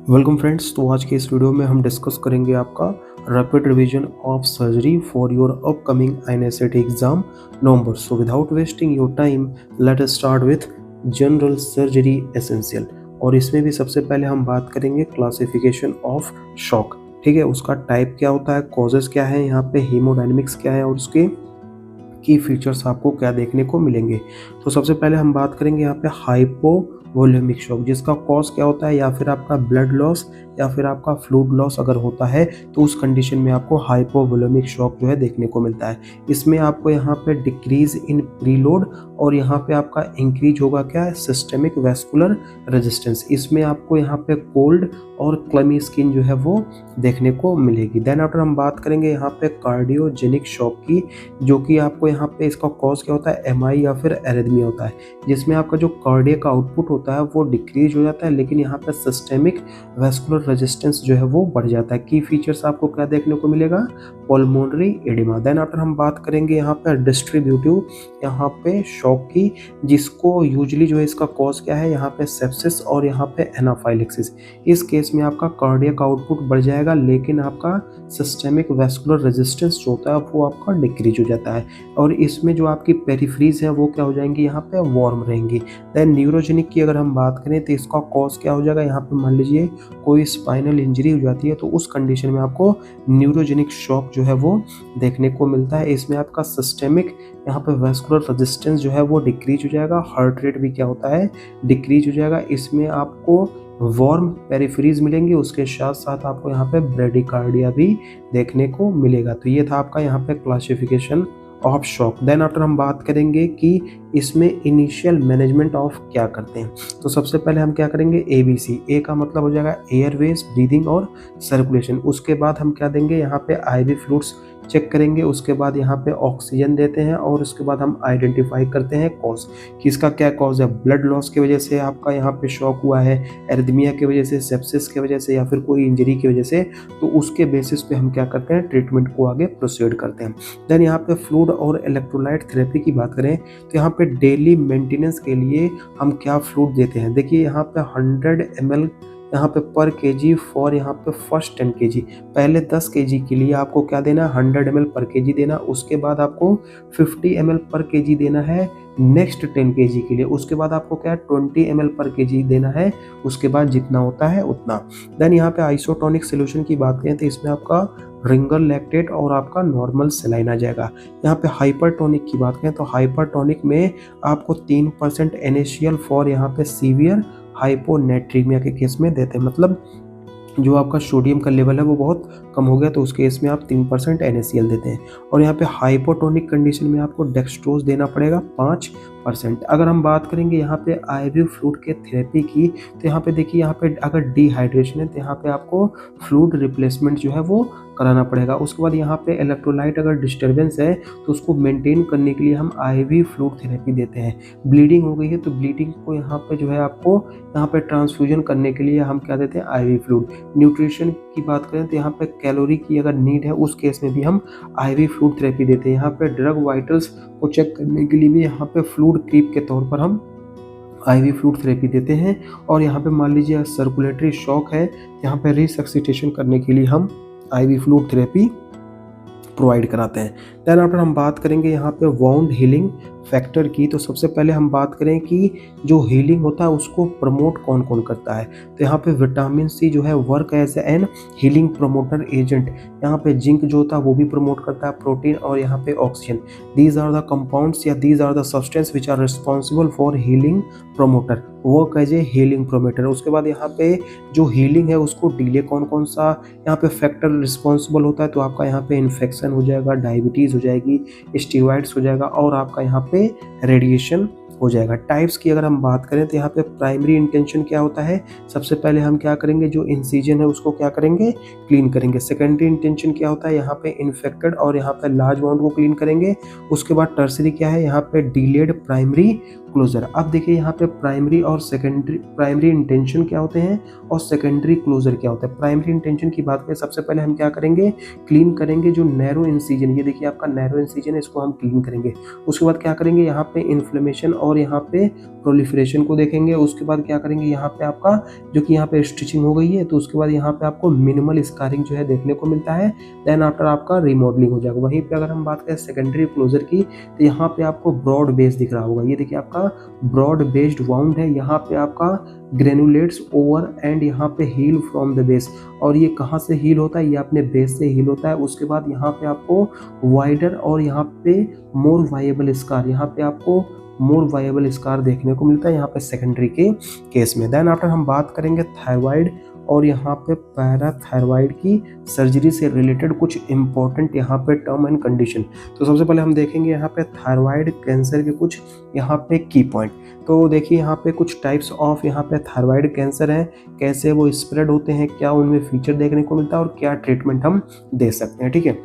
Welcome friends. तो आज के इस वीडियो में हम डिस्कस करेंगे आपका rapid revision of surgery for your upcoming INSAT exam November. So without wasting your time let us start with general surgery essential. और इसमें भी सबसे पहले हम बात करेंगे क्लासिफिकेशन ऑफ शॉक। ठीक है, उसका टाइप क्या होता है, कॉजेज क्या है, यहाँ पे हीमोडायनेमिक्स क्या है और उसके की फीचर्स आपको क्या देखने को मिलेंगे। तो सबसे पहले हम बात करेंगे यहाँ पे हाइपोवोलेमिक शॉक, जिसका कॉज क्या होता है, या फिर आपका ब्लड लॉस या फिर आपका फ्लूइड लॉस अगर होता है तो उस कंडीशन में आपको हाइपोवोलेमिक शॉक जो है देखने को मिलता है। इसमें आपको यहाँ पे डिक्रीज इन प्रीलोड और यहाँ पे आपका इंक्रीज होगा क्या है, सिस्टेमिक वैस्कुलर रेजिस्टेंस। इसमें आपको यहाँ पे कोल्ड और क्लमी स्किन जो है वो देखने को मिलेगी। देन आफ्टर हम बात करेंगे यहाँ पे कार्डियोजेनिक शॉक की, जो कि आपको यहाँ पे इसका कॉज क्या होता है, MI या फिर एरिथमिया होता है, जिसमें आपका जो कार्डियक आउटपुट होता है वो डिक्रीज हो जाता है, लेकिन यहाँ पे सिस्टेमिक वैस्कुलर रेजिस्टेंस जो है वो बढ़ जाता है। की फीचर्स आपको क्या देखने को मिलेगा, पल्मोनरी एडिमा। देन आफ्टर हम बात करेंगे यहाँ पे डिस्ट्रीब्यूटिव यहाँ पे शॉक की, जिसको यूजुअली जो है इसका कॉज क्या है, यहाँ पे सेप्सिस और यहाँ पे एनाफाइलेक्सिस। इस केस में आपका कार्डियक आउटपुट बढ़ जाएगा, लेकिन आपका सिस्टेमिक वैस्कुलर रेजिस्टेंस जो होता है वो आपका डिक्रीज हो जाता है, और इसमें जो आपकी पेरिफ्रीज है वो क्या हो जाएंगी, यहाँ पे वार्म रहेंगी। देन न्यूरोजेनिक की अगर हम बात करें तो इसका कॉज क्या हो जाएगा, यहाँ पे मान लीजिए कोई स्पाइनल इंजरी हो जाती है तो उस कंडीशन में आपको न्यूरोजेनिक शॉक जो है वो देखने को मिलता है। इसमें आपका सिस्टेमिक यहाँ पे वैस्कुलर रेजिस्टेंस जो है वो डिक्रीज हो जाएगा, हार्ट रेट भी क्या होता है, डिक्रीज हो जाएगा। इसमें आपको वार्म पेरिफेरीज मिलेंगी, उसके साथ साथ आपको यहाँ पे ब्रेडिकार्डिया भी देखने को मिलेगा। तो ये था आपका यहाँ पे classification of shock. Then after हम बात करेंगे कि इसमें इनिशियल मैनेजमेंट ऑफ क्या करते हैं। तो सबसे पहले हम क्या करेंगे, ABC। ए का मतलब हो जाएगा एयरवेज, ब्रीदिंग और सर्कुलेशन। उसके बाद हम क्या देंगे, यहाँ पे IV फ्लूइड्स चेक करेंगे, उसके बाद यहाँ पे ऑक्सीजन देते हैं, और उसके बाद हम आइडेंटिफाई करते हैं कॉज कि इसका क्या कॉज है, ब्लड लॉस की वजह से आपका यहाँ पे शॉक हुआ है, एरिथमिया की वजह से, सेप्सिस की वजह से, या फिर कोई इंजरी की वजह से। तो उसके बेसिस पे हम क्या करते हैं, ट्रीटमेंट को आगे प्रोसीड करते हैं। देन यहाँ पे फ्लूइड और इलेक्ट्रोलाइट थेरेपी की बात करें तो यहाँ पे डेली मेंटेनेंस के लिए हम क्या फ्लूइड देते हैं। देखिए यहाँ पे 100 ml यहाँ पे पर kg फॉर यहाँ पे फर्स्ट 10 kg। पहले 10 kg के लिए आपको क्या देना है, 100 ml पर kg देना। उसके बाद आपको 50 ml पर kg देना है नेक्स्ट 10 kg के लिए। उसके बाद आपको क्या 20 ml पर kg देना है, उसके बाद जितना होता है उतना। देन यहाँ पे आइसोटोनिक सोल्यूशन की बात करें तो इसमें आपका रिंगर लैक्टेट और आपका नॉर्मल सेलाइन आ जाएगा। यहाँ पे हाइपरटोनिक की बात करें तो हाइपरटोनिक में आपको 3% NaCl फॉर यहाँ पे सीवियर हाइपोनेट्रीमिया के केस में देते हैं। मतलब जो आपका सोडियम का लेवल है वो बहुत कम हो गया तो उस केस में आप 3% NaCl देते हैं। और यहाँ पे हाइपोटोनिक कंडीशन में आपको डेक्सट्रोज देना पड़ेगा 5%। अगर हम बात करेंगे यहाँ पे IV फ्लूइड के थेरेपी की, तो यहाँ पे देखिए, यहाँ पे अगर डिहाइड्रेशन है तो यहाँ पे आपको फ्लूइड रिप्लेसमेंट जो है वो कराना पड़ेगा। उसके बाद यहाँ पे इलेक्ट्रोलाइट अगर डिस्टर्बेंस है तो उसको मेंटेन करने के लिए हम IV फ्लूइड थेरेपी देते हैं। ब्लीडिंग हो गई है तो ब्लीडिंग को यहाँ पे जो है आपको यहाँ पे ट्रांसफ्यूजन करने के लिए हम क्या देते हैं, IV फ्लूइड। न्यूट्रिशन की बात करें तो यहाँ पे कैलोरी की अगर नीड है उस केस में भी हम IV फ्लूइड थेरेपी देते हैं। यहाँ पे ड्रग वाइटल्स को चेक करने के लिए भी यहाँ पे फ्लूइड क्रीप के तौर पर हम IV फ्लूइड थेरेपी देते हैं। और यहाँ पे मान लीजिए सर्कुलेटरी शॉक है, यहाँ पे रिसक्सिटेशन करने के लिए हम IV फ्लूइड थेरेपी प्रोवाइड कराते हैं। देन आफ्टर हम बात करेंगे यहाँ पे वाउंड हीलिंग फैक्टर की। तो सबसे पहले हम बात करें कि जो हीलिंग होता है उसको प्रमोट कौन कौन करता है। तो यहाँ पे विटामिन C जो है work as an healing promoter agent. यहाँ पे जिंक जो होता है वो भी प्रमोट करता है, प्रोटीन और यहाँ पे oxygen. These are the compounds या these are the substance which are responsible for healing promoter, work as a healing promoter. उसके बाद यहाँ पे जो हीलिंग है उसको डिले कौन कौन सा यहाँ पे फैक्टर रिस्पॉन्सिबल होता है। तो आपका यहाँ पे इन्फेक्शन हो जाएगा, डायबिटीज़ हो जाएगी, स्टीरॉइड्स हो जाएगा, और आपका यहाँ पे रेडिएशन हो जाएगा। टाइप्स की अगर हम बात करें तो यहाँ पे प्राइमरी इंटेंशन क्या होता है, सबसे पहले हम क्या करेंगे, जो इंसिजन है उसको क्या करेंगे, क्लीन करेंगे। सेकेंडरी इंटेंशन क्या होता है, यहाँ पे इन्फेक्टेड और यहाँ पे लार्ज वाउंड को क्लीन करेंगे। उसके बाद टर्सरी क्या है, यहाँ पे डिलेड प्राइमरी क्लोजर। अब देखिए यहाँ पे प्राइमरी और सेकेंडरी, प्राइमरी इंटेंशन क्या होते हैं और सेकेंडरी क्लोजर क्या होता है। प्राइमरी इंटेंशन की बात करें, सबसे पहले हम क्या करेंगे, क्लीन करेंगे जो नैरो इंसिजन, ये देखिए आपका नैरो इंसिजन है, इसको हम क्लीन करेंगे। उसके बाद क्या करेंगे, यहाँ पे इन्फ्लेमेशन और यहाँ पे प्रोलिफरेशन को देखेंगे। उसके बाद क्या करेंगे, यहाँ पे आपका जो कि यहाँ पे स्टिचिंग हो गई है, तो उसके बाद यहाँ पे आपको मिनिमल स्कारिंग जो है देखने को मिलता है। देन आफ्टर आपका रिमॉडलिंग हो जाएगा। वहीं पे अगर हम बात करें सेकेंडरी क्लोजर की, तो यहाँ पे आपको ब्रॉड बेस दिख रहा होगा, ये देखिए आपका ब्रॉड बेस्ड वाउंड है। यहाँ पे आपका ग्रेनुलेट्स ओवर एंड यहाँ पे हील फ्रॉम द बेस, और ये कहाँ से हील होता है, ये अपने बेस से हील होता है। उसके बाद यहाँ पे आपको वाइडर और यहाँ पे मोर वाइएबल स्कार, यहाँ पे आपको मोर वाइएबल स्कार देखने को मिलता है यहाँ पे सेकेंडरी के केस में। देन आफ्टर हम बात करेंगे थायराइड और यहाँ पे पैराथायराइड की सर्जरी से रिलेटेड कुछ इंपॉर्टेंट यहाँ पे टर्म एंड कंडीशन। तो सबसे पहले हम देखेंगे यहाँ पे थायराइड कैंसर के कुछ यहाँ पे की पॉइंट। तो देखिए यहाँ पे कुछ टाइप्स ऑफ यहाँ पे थायराइड कैंसर हैं, कैसे वो स्प्रेड होते हैं, क्या उनमें फीचर देखने को मिलता है और क्या ट्रीटमेंट हम दे सकते हैं, ठीक है।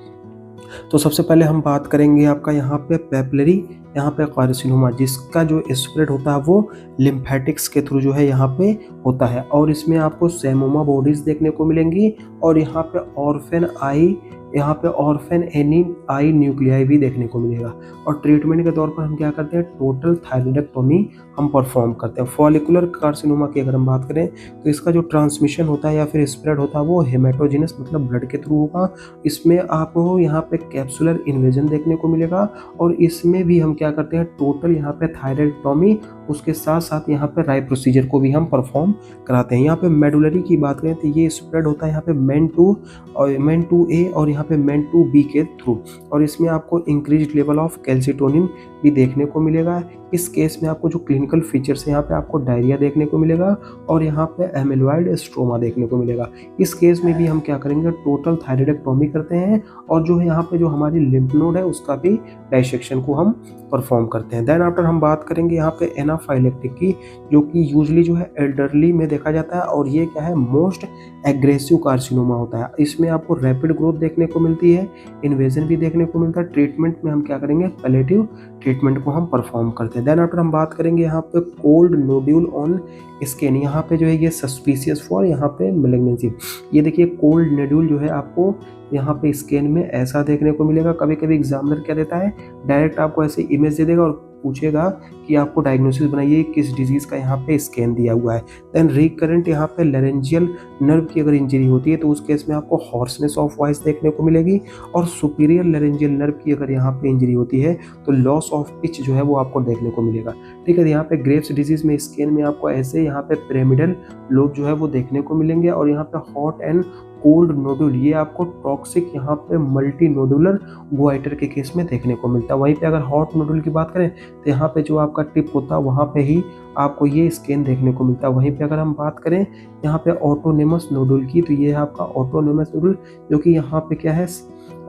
तो सबसे पहले हम बात करेंगे आपका यहाँ पे पेपिलरी यहाँ पे कार्सिनोमा, जिसका जो स्प्रेड होता है वो लिम्फेटिक्स के थ्रू जो है यहाँ पे होता है, और इसमें आपको सेमोमा बॉडीज देखने को मिलेंगी और यहाँ पे ऑर्फेन आई, यहाँ पे ऑर्फेन एनी आई न्यूक्लियाई भी देखने को मिलेगा। और ट्रीटमेंट के तौर पर हम क्या करते हैं, टोटल थायराइडेक्टोमी हम परफॉर्म करते हैं। फॉलिकुलर कार्सिनोमा की अगर हम बात करें, तो इसका जो ट्रांसमिशन होता है या फिर स्प्रेड होता है वो हेमेटोजेनस मतलब ब्लड के थ्रू होगा। इसमें आपको यहाँ पे कैप्सुलर इन्वेजन देखने को मिलेगा, और इसमें भी हम क्या करते हैं, टोटल यहाँ पे थायराइडेक्टोमी, उसके साथ साथ यहाँ पे राई प्रोसीजर को भी हम परफॉर्म कराते हैं। यहाँ पे मेडुलरी की बात करें तो ये स्प्रेड होता है यहाँ पे मेन टू ए और यहाँ पे मेन टू बी के थ्रू, और इसमें आपको इंक्रीज लेवल ऑफ कैल्सिटोनिन भी देखने को मिलेगा। इस केस में आपको जो क्लिनिकल फीचर्स है, यहाँ पे आपको डायरिया देखने को मिलेगा और यहाँ पे एमिलॉइड स्ट्रोमा देखने को मिलेगा। इस केस में भी हम क्या करेंगे, टोटल थायराइडेक्टोमी करते हैं, और जो है यहाँ पे जो हमारी लिम्फ नोड है उसका भी डाइसेक्शन को हम परफॉर्म करते हैं। देन आफ्टर हम बात करेंगे यहाँ पे एनाफाइलेक्टिक की, जो कि यूजली जो है एल्डरली में देखा जाता है, और ये क्या है, मोस्ट एग्रेसिव कार्सिनोमा होता है। इसमें आपको रैपिड ग्रोथ देखने को मिलती है, इन्वेजन भी देखने को मिलता है। ट्रीटमेंट में हम क्या करेंगे, पैलेटिव ट्रीटमेंट को हम परफॉर्म करते हैं। देन आफ्टर हम बात करेंगे यहाँ पे कोल्ड नोड्यूल ऑन स्किन, यहाँ पे जो है ये सस्पिशियस फॉर यहाँ पे मैलिग्नेंसी। ये देखिए कोल्ड नोड्यूल जो है आपको यहाँ पे स्किन में ऐसा देखने को मिलेगा। कभी कभी एग्जामिनर क्या देता है, डायरेक्ट आपको ऐसे इमेज दे देगा और पूछेगा कि आपको डायग्नोसिस बनाइए किस डिजीज का यहाँ पे स्कैन दिया हुआ है। देन रिकरेंट यहाँ पे लेरेंजियल नर्व की अगर इंजरी होती है तो उस केस में आपको हॉर्सनेस ऑफ वॉइस देखने को मिलेगी, और सुपीरियर लेरेंजियल नर्व की अगर यहाँ पे इंजरी होती है तो लॉस ऑफ पिच जो है वो आपको देखने को मिलेगा, ठीक है। यहाँ पे ग्रेव्स डिजीज में स्किन में आपको ऐसे यहाँ पे पिरामिडल लोब जो है वो देखने को मिलेंगे, और यहाँ पे हॉट एंड कोल्ड नोडुल, ये आपको टॉक्सिक यहाँ पे मल्टी नोडुलर गोइटर के केस में देखने को मिलता है। वहीं पे अगर हॉट नोडुल की बात करें तो यहाँ पे जो आपका टिप होता है वहाँ पे ही आपको ये स्कैन देखने को मिलता है। वहीं पे अगर हम बात करें यहाँ पे ऑटोनेमस नोडुल की, तो ये है आपका ऑटोनेमस नोडुल, जो कि यहाँ पे क्या है,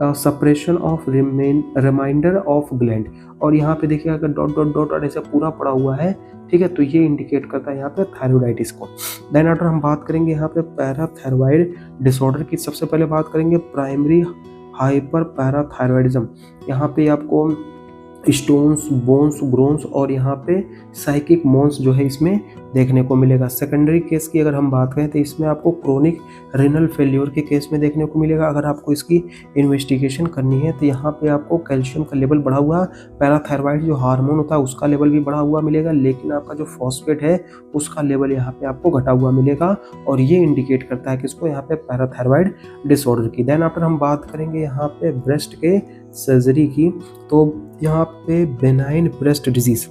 suppression of reminder of gland, और यहाँ पे देखिए अगर डॉट डॉट डॉट और ऐसा पूरा पड़ा हुआ है, ठीक है, तो ये इंडिकेट करता है यहाँ पे थायराइडाइटिस को। देन आफ्टर हम बात करेंगे यहाँ पे पैराथायराइड डिसऑर्डर की। सबसे पहले बात करेंगे प्राइमरी हाइपर पैराथायराइडिज्म, यहाँ पे आपको स्टोन्स, बोन्स, ग्रोन्स और यहाँ पे साइकिक मोन्स जो है इसमें देखने को मिलेगा। सेकेंडरी केस की अगर हम बात करें तो इसमें आपको क्रोनिक रिनल फेल्योर के केस में देखने को मिलेगा। अगर आपको इसकी इन्वेस्टिगेशन करनी है तो यहाँ पे आपको कैल्शियम का लेवल बढ़ा हुआ, पैराथायराइड जो हार्मोन होता है उसका लेवल भी बढ़ा हुआ मिलेगा, लेकिन आपका जो फॉस्फेट है उसका लेवल यहाँ पे आपको घटा हुआ मिलेगा, और ये इंडिकेट करता है कि इसको यहाँ पे पैराथायराइड डिसऑर्डर की। देन आफ्टर हम बात करेंगे यहाँ पे ब्रेस्ट के सर्जरी की, तो यहाँ पे बेनाइन ब्रेस्ट डिजीज,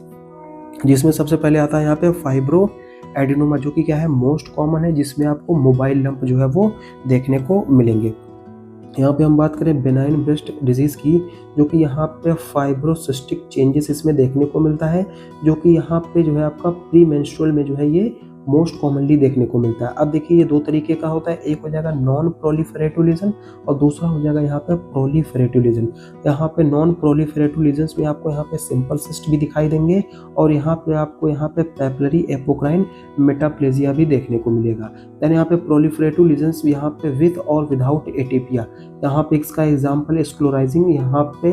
जिसमें सबसे पहले आता है यहाँ पे फाइब्रो एडिनोमा, जो कि क्या है, मोस्ट कॉमन है, जिसमें आपको मोबाइल लंप जो है वो देखने को मिलेंगे। यहाँ पे हम बात करें बेनाइन ब्रेस्ट डिजीज की, जो कि यहाँ पे फाइब्रोसिस्टिक चेंजेस इसमें देखने को मिलता है, जो कि यहाँ पे जो है आपका प्री मेंस्ट्रुअल में जो है ये मोस्ट कॉमनली देखने को मिलता है। अब देखिए ये दो तरीके का होता है, एक हो जाएगा नॉन प्रोलिफरेटिव लीजन और दूसरा हो जाएगा यहाँ पे प्रोलिफरेटिव लीजन। यहाँ पे नॉन प्रोलिफरेटिव लीजन्स में आपको यहाँ पे सिंपल सिस्ट भी दिखाई देंगे, और यहाँ पे आपको यहाँ पे पेपिलरी एपोक्राइन मेटाप्लेजिया भी देखने को मिलेगा। देन यहाँ पे प्रोलिफरेटिव लीजन्स यहाँ पे विद और विदाउट एटिपिया, यहाँ पे इसका एग्जाम्पल स्क्लोराइजिंग यहाँ पे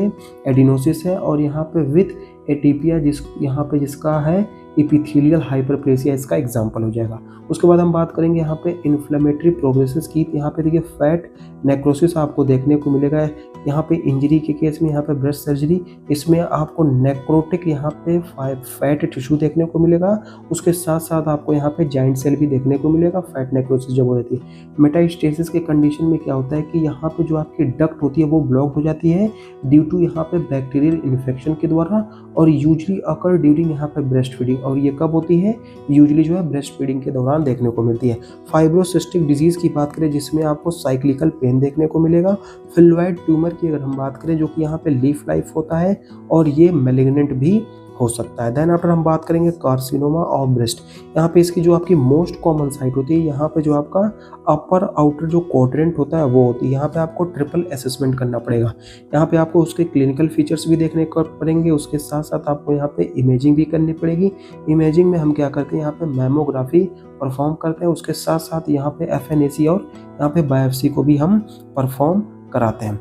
एडिनोसिस है, और यहाँ पे विथ एटीपिया जिस यहाँ पे जिसका है इपिथेलियल हाइपरप्लेसिया इसका एग्जाम्पल हो जाएगा। उसके बाद हम बात करेंगे यहाँ पे इन्फ्लेमेटरी प्रोग्रेसेस की। तो यहाँ पे देखिए फैट नेक्रोसिस आपको देखने को मिलेगा। यहाँ पे इंजरी के केस में यहाँ पे ब्रेस्ट सर्जरी, इसमें आपको नेक्रोटिक यहाँ पे फैट टिश्यू देखने को मिलेगा। उसके साथ साथ आपको यहाँ पे जॉइंट सेल भी देखने को मिलेगा फैट नेक्रोसिस जब हो जाती है। मेटास्टेसिस के कंडीशन में क्या होता है कि यहाँ पे जो आपकी डक्ट होती है वो ब्लॉक हो जाती है ड्यू टू यहाँ पे बैक्टीरियल इन्फेक्शन के द्वारा, और यूजली अकर ड्यूरिंग यहाँ पे ब्रेस्ट फीडिंग। और ये कब होती है? यूजली जो है ब्रेस्ट फीडिंग के दौरान देखने को मिलती है। फाइब्रोसिस्टिक डिजीज की बात करें जिसमें आपको साइक्लिकल पेन देखने को मिलेगा। फिल्वाइड ट्यूमर की अगर हम बात करें जो कि यहाँ पे लीफ लाइफ होता है और ये मैलिग्नेंट भी हो सकता है। देन आफ्टर हम बात करेंगे कार्सिनोमा ऑफ ब्रेस्ट। यहाँ पे इसकी जो आपकी मोस्ट कॉमन साइट होती है यहाँ पे जो आपका अपर आउटर जो क्वाड्रेंट होता है वो होती है। यहाँ पे आपको ट्रिपल असेसमेंट करना पड़ेगा। यहाँ पे आपको उसके क्लिनिकल फीचर्स भी देखने को पड़ेंगे, उसके साथ साथ आपको यहाँ पे इमेजिंग भी करनी पड़ेगी। इमेजिंग में हम क्या करते हैं, यहाँ पे मैमोग्राफी परफॉर्म करते हैं, उसके साथ साथ यहाँ पे FNAC और यहाँ पे बायोप्सी को भी हम परफॉर्म कराते हैं।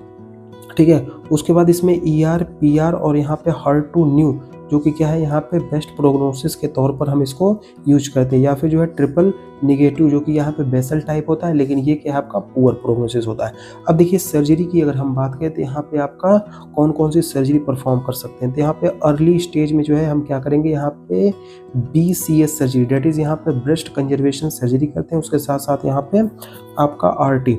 ठीक है, उसके बाद इसमें ER, PR और यहाँ पे HER2/neu जो कि क्या है यहाँ पे बेस्ट प्रोग्नोसिस के तौर पर हम इसको यूज करते हैं, या फिर जो है ट्रिपल निगेटिव जो कि यहाँ पे बेसल टाइप होता है, लेकिन ये क्या है आपका पुअर प्रोग्नोसिस होता है। अब देखिए सर्जरी की अगर हम बात करें तो यहाँ पे आपका कौन कौन सी सर्जरी परफॉर्म कर सकते हैं। तो यहाँ पे अर्ली स्टेज में जो है हम क्या करेंगे, यहाँ पे BCS सर्जरी डेट इज यहाँ पे ब्रेस्ट कंजर्वेशन सर्जरी करते हैं। उसके साथ साथ यहाँ पे आपका RT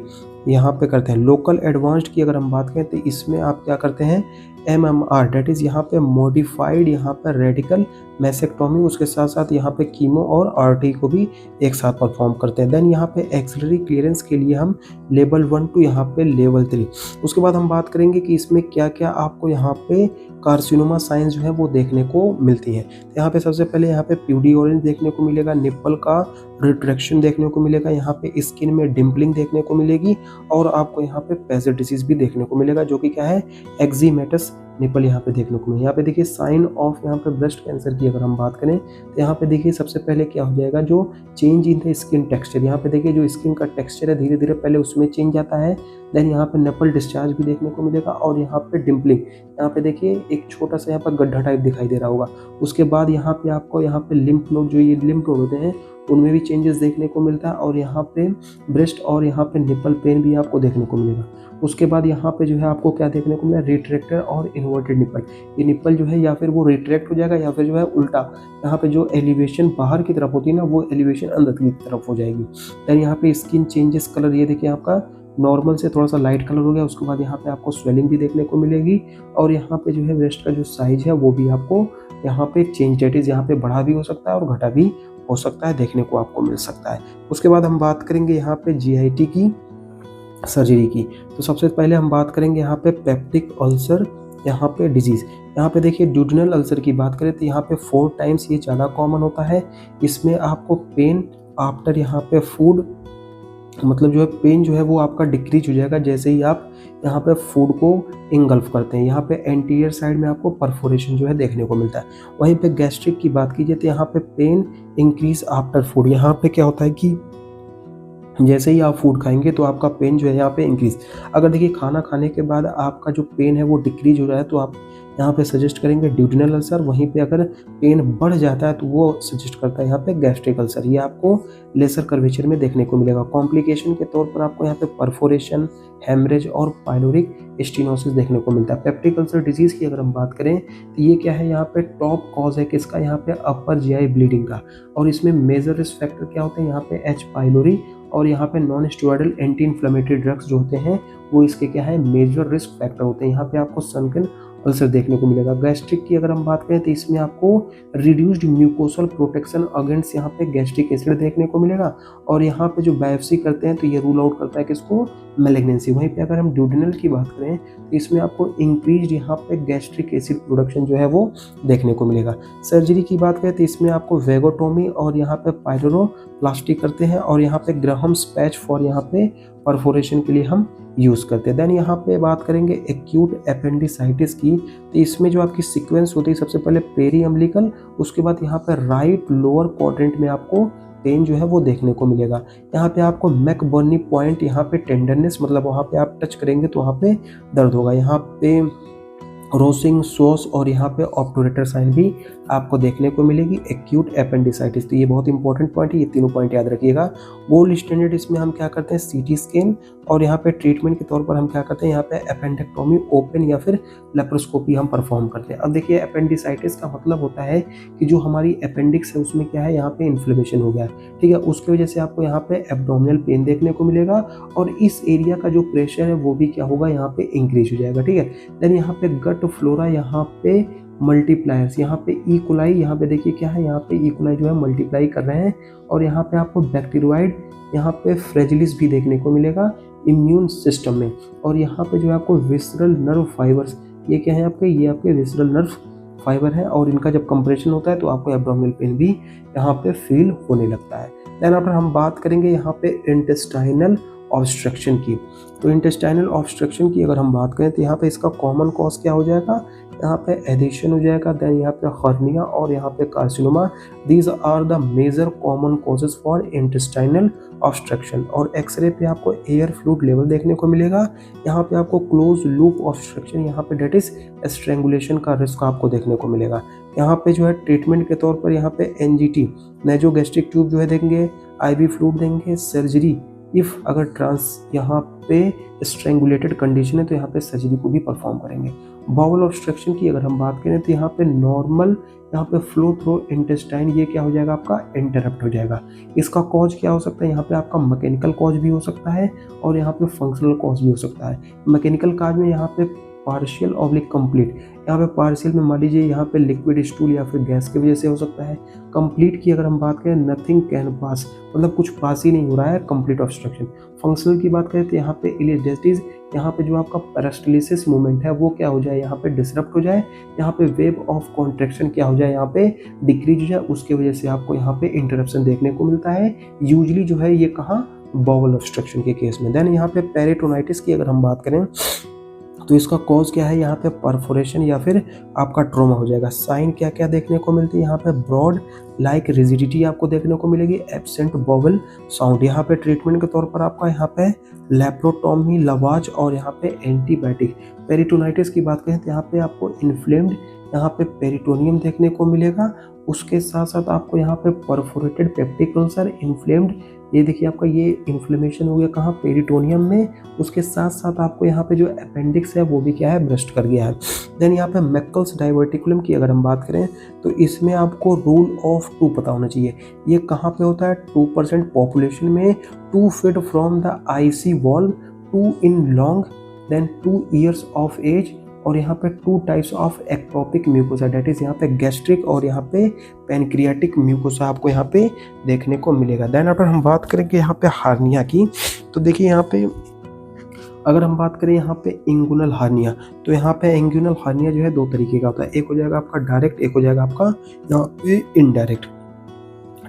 यहाँ पे करते हैं। लोकल एडवांस्ड की अगर हम बात करें तो इसमें आप क्या करते हैं, MMR डेट इज यहाँ पे मॉडिफाइड यहाँ पे रेडिकल मैसेक्टोमी, उसके साथ साथ यहाँ पे कीमो और RT को भी एक साथ परफॉर्म करते हैं। देन यहाँ पे एक्सिलरी क्लियरेंस के लिए हम लेवल 1 टू यहाँ पे लेवल 3। उसके बाद हम बात करेंगे कि इसमें क्या क्या आपको यहाँ पे कार्सिनोमा साइंस जो है वो देखने को मिलती है। तो यहाँ पे सबसे पहले यहाँ पे प्यूडी ऑरेंज देखने को मिलेगा, निप्पल का रिट्रैक्शन देखने को मिलेगा, यहाँ पे स्किन में डिम्पलिंग देखने को मिलेगी, और आपको यहाँ पे पैसेट डिसीज भी देखने को मिलेगा जो कि क्या है एक्जीमेटस निपल यहाँ पे देखने को मिलेगा। यहाँ पे देखिए साइन ऑफ यहाँ पे ब्रेस्ट कैंसर की अगर हम बात करें तो यहाँ पे देखिए सबसे पहले क्या हो जाएगा, जो change in the skin texture. यहाँ पे देखिए जो स्किन का टेक्सचर है धीरे धीरे पहले उसमें चेंज आता है। देन यहाँ पे नपल डिस्चार्ज भी देखने को मिलेगा, और यहाँ पे डिम्पलिंग, यहाँ पे देखिए एक छोटा सा यहाँ पर गड्ढा टाइप दिखाई दे रहा होगा। उसके बाद यहाँ पे आपको यहाँ पे लिम्फ नोड, जो ये लिम्फ नोड होते हैं उनमें भी चेंजेस देखने को मिलता है, और यहाँ पे ब्रेस्ट और यहाँ पे निपल पेन भी आपको देखने को मिलेगा। उसके बाद यहाँ पे जो है आपको क्या देखने को मिला, रिट्रैक्टर और इन्वर्टेड निपल। ये निपल जो है या फिर वो रिट्रैक्ट हो जाएगा या फिर जो है उल्टा, यहाँ पे जो एलिवेशन बाहर की तरफ होती है ना वो एलिवेशन अंदर की तरफ हो जाएगी। देन यहाँ पे स्किन चेंजेस कलर, ये देखिए आपका नॉर्मल से थोड़ा सा लाइट कलर हो गया। उसके बाद यहाँ पे आपको स्वेलिंग भी देखने को मिलेगी, और यहाँ पे जो है ब्रेस्ट का जो साइज है वो भी आपको यहाँ पे चेंज, डेट इज यहाँ पे बढ़ा भी हो सकता है और घटा भी हो सकता है, देखने को आपको मिल सकता है। उसके बाद हम बात करेंगे यहाँ पे GIT की सर्जरी की। तो सबसे पहले हम बात करेंगे यहाँ पे पेप्टिक अल्सर यहाँ पे डिजीज़। यहाँ पे देखिए ड्यूडेनल अल्सर की बात करें तो यहाँ पे 4 टाइम्स ये ज़्यादा कॉमन होता है। इसमें आपको पेन आफ्टर यहाँ पे फूड, मतलब जो है पेन जो है वो आपका डिक्रीज हो जाएगा जैसे ही आप यहाँ पे फूड को इंगल्फ करते हैं। यहाँ पे एंटीरियर साइड में आपको परफोरेशन जो है देखने को मिलता है। वहीं पे गैस्ट्रिक की बात कीजिए तो यहाँ पे पेन इंक्रीज आफ्टर फूड। यहाँ पे क्या होता है कि जैसे ही आप फूड खाएंगे तो आपका पेन जो है यहाँ पे इंक्रीज। अगर देखिए खाना खाने के बाद आपका जो पेन है वो डिक्रीज हो रहा है तो आप यहाँ पे सजेस्ट करेंगे ड्यूडेनल अल्सर। वहीं पे अगर पेन बढ़ जाता है तो वो सजेस्ट करता है यहाँ पे गैस्ट्रिक अल्सर। ये आपको लेसर कर्वेचर में देखने को मिलेगा। कॉम्प्लिकेशन के तौर पर आपको यहाँ पे परफोरेशन, हेमरेज और पाइलोरिक स्टेनोसिस देखने को मिलता है। पेप्टिक अल्सर डिजीज की अगर हम बात करें तो ये क्या है, यहाँ पे टॉप कॉज है किसका, यहाँ पे अपर GI ब्लीडिंग का। और इसमें मेजर रिस्क फैक्टर क्या होते हैं, यहाँ पे H पाइलोरी और यहाँ पे non steroidal anti inflammatory drugs जो होते हैं वो इसके क्या है मेजर रिस्क फैक्टर होते हैं। यहाँ पे आपको सनकन अल्सर देखने को मिलेगा। गैस्ट्रिक की अगर हम बात करें तो इसमें आपको रिड्यूस्ड म्यूकोसल प्रोटेक्शन अगेंस्ट यहाँ पे गैस्ट्रिक एसिड देखने को मिलेगा। और यहाँ पे जो बायोप्सी करते हैं तो ये रूल आउट करता है किसको, मैलिग्नेंसी। वहीं पे अगर हम ड्यूडेनल की बात करें तो इसमें आपको इंक्रीज यहाँ पे गैस्ट्रिक एसिड प्रोडक्शन जो है वो देखने को मिलेगा। सर्जरी की बात करें तो इसमें आपको वेगोटोमी और यहाँ पे पाइलोरोप्लास्टी करते हैं, और यहाँ पे ग्राहम्स पैच फॉर यहाँ पे परफोरेशन के लिए हम यूज़ करते हैं। देन यहाँ पे बात करेंगे एक्यूट एपेंडिसाइटिस की। तो इसमें जो आपकी सीक्वेंस होती है सबसे पहले पेरी अम्बिलिकल, उसके बाद यहाँ पे राइट लोअर क्वाड्रेंट में आपको पेन जो है वो देखने को मिलेगा। यहाँ पे आपको मैकबर्नी पॉइंट, यहाँ पे टेंडरनेस, मतलब वहाँ पे आप टच करेंगे तो वहाँ पे दर्द होगा। यहाँ पे रोसिंग सोस और यहाँ पे ऑब्टूरेटर साइन भी आपको देखने को मिलेगी। एक्यूट एपेंडिसाइटिस, तो ये बहुत इंपॉर्टेंट पॉइंट है, ये तीनों पॉइंट याद रखिएगा। गोल्ड स्टैंडर्ड इसमें हम क्या करते हैं, सीटी स्कैन, और यहाँ पे ट्रीटमेंट के तौर पर हम क्या करते हैं, यहाँ पे अपेंडेक्टोमी ओपन या फिर लेप्रोस्कोपी हम परफॉर्म करते हैं। अब देखिए अपेंडिसाइटिस का मतलब होता है कि जो हमारी अपेंडिक्स है उसमें क्या है, यहाँ पे इन्फ्लेमेशन हो गया है, ठीक है, उसकी वजह से आपको यहाँ पे एब्डोमिनल पेन देखने को मिलेगा और इस एरिया का जो प्रेशर है वो भी क्या होगा, यहाँ पे इंक्रीज हो जाएगा, ठीक है। देन यहाँ पे गट फ्लोरा, यहाँ पे मल्टीप्लायर्स, यहाँ पे ई कोलाई, यहाँ पे देखिए क्या है, यहाँ पे ई कोलाई जो है मल्टीप्लाई कर रहे हैं, और यहाँ पे आपको बैक्टीरियोइड, यहाँ पे फ्रेजिलिस भी देखने को मिलेगा इम्यून सिस्टम में। और यहाँ पे जो है आपको विसरल नर्व फाइबर्स, ये क्या है आपके, ये आपके विसरल नर्व फाइबर है, और इनका जब कंप्रेशन होता है तो आपको एब्डोमिनल पेन भी यहाँ पे फील होने लगता है। देन आफ्टर हम बात करेंगे यहाँ पे इंटेस्टाइनल ऑब्स्ट्रक्शन की। तो इंटेस्टाइनल ऑब्स्ट्रक्शन की अगर हम बात करें तो यहाँ पे इसका कॉमन कॉज क्या हो जाएगा, यहाँ पे एडिशन हो जाएगा, देन यहाँ पे हर्निया और यहाँ पे carcinoma. These are the major common causes for intestinal obstruction. और एक्सरे पे आपको एयर फ्लूइड लेवल देखने को मिलेगा, यहाँ पे आपको क्लोज लूप ऑब्स्ट्रक्शन, यहाँ पे डेट इज स्ट्रेंगुलेशन का रिस्क आपको देखने को मिलेगा। यहाँ पे जो है ट्रीटमेंट के तौर पर यहाँ पे एनजीटी, नेजोगैस्ट्रिक ट्यूब जो है देंगे, आईवी फ्लूइड देंगे, सर्जरी इफ अगर ट्रांस यहाँ पे स्ट्रेंगुलेटेड कंडीशन है तो यहाँ पे सर्जरी को भी परफॉर्म करेंगे। बाउल ऑब्स्ट्रक्शन की अगर हम बात करें तो यहाँ पे नॉर्मल यहाँ पे फ्लो थ्रू इंटेस्टाइन, ये क्या हो जाएगा आपका, इंटरप्ट हो जाएगा। इसका कॉज क्या हो सकता है, यहाँ पे आपका मैकेनिकल कॉज भी हो सकता है और यहाँ पे फंक्शनल कॉज भी हो सकता है। मैकेनिकल कॉज में यहाँ पे पार्शियल ऑब्लिक कंप्लीट, यहाँ पे पार्शियल में मान लीजिए यहाँ पे लिक्विड स्टूल या फिर गैस की वजह से हो सकता है। कंप्लीट की अगर हम बात करें, नथिंग कैन पास, मतलब कुछ पास ही नहीं हो रहा है, कंप्लीट ऑब्स्ट्रक्शन। फंक्शनल की बात करें तो यहाँ पे इलियडेटिस, यहाँ पे जो आपका पेरास्टलिसिस मूवमेंट है वो क्या हो जाए, यहाँ पे डिसरप्ट हो जाए, यहाँ पे वेव ऑफ कॉन्ट्रैक्शन क्या हो जाए, यहाँ पे डिक्रीज हो जाए, उसके वजह से आपको यहाँ पे इंटरप्शन देखने को मिलता है। यूजली जो है ये कहाँ, बाउल ऑब्स्ट्रक्शन के केस में। देन यहाँ पे पेरिटोनाइटिस की अगर हम बात करें तो इसका कॉज क्या है, यहाँ पे परफोरेशन या फिर आपका ट्रोमा हो जाएगा। साइन क्या क्या देखने को मिलती है, यहाँ पे ब्रॉड लाइक रिजिडिटी आपको देखने को मिलेगी, एब्सेंट बॉवल साउंड। यहाँ पे ट्रीटमेंट के तौर पर आपका यहाँ पे लेप्रोटोमी, लवाज और यहाँ पे एंटीबायोटिक। पेरिटोनाइटिस की बात करें तो यहाँ पे आपको इन्फ्लेम्ड यहाँ पे पेरिटोनियम देखने को मिलेगा, उसके साथ साथ आपको यहाँ पे परफोरेटेड पेप्टिक अल्सर, इन्फ्लेम्ड, ये देखिए आपका ये इन्फ्लेमेशन हो गया कहाँ, पेरिटोनियम में, उसके साथ साथ आपको यहाँ पे जो अपेंडिक्स है वो भी क्या है, ब्रस्ट कर गया है। देन यहाँ पे मैकल्स डाइवर्टिकुलम की अगर हम बात करें तो इसमें आपको रूल ऑफ 2 पता होना चाहिए। ये कहाँ पे होता है, 2% पॉपुलेशन में, 2 feet from the IC wall, 2 in long, then 2 years of age, और यहाँ पे 2 types of ectopic mucosa, that is यहाँ पे गैस्ट्रिक और यहाँ पे पैनक्रियाटिक म्यूकोसा आपको यहाँ पे देखने को मिलेगा। देन आफ्टर हम बात करेंगे यहाँ पे हार्निया की, तो देखिए यहाँ पे अगर हम बात करें यहाँ पे इंगुनल हार्निया, तो यहाँ पे इंगुनल हार्निया जो है 2 तरीके का होता है, एक हो जाएगा आपका डायरेक्ट, एक हो जाएगा आपका यहाँ पे इनडायरेक्ट,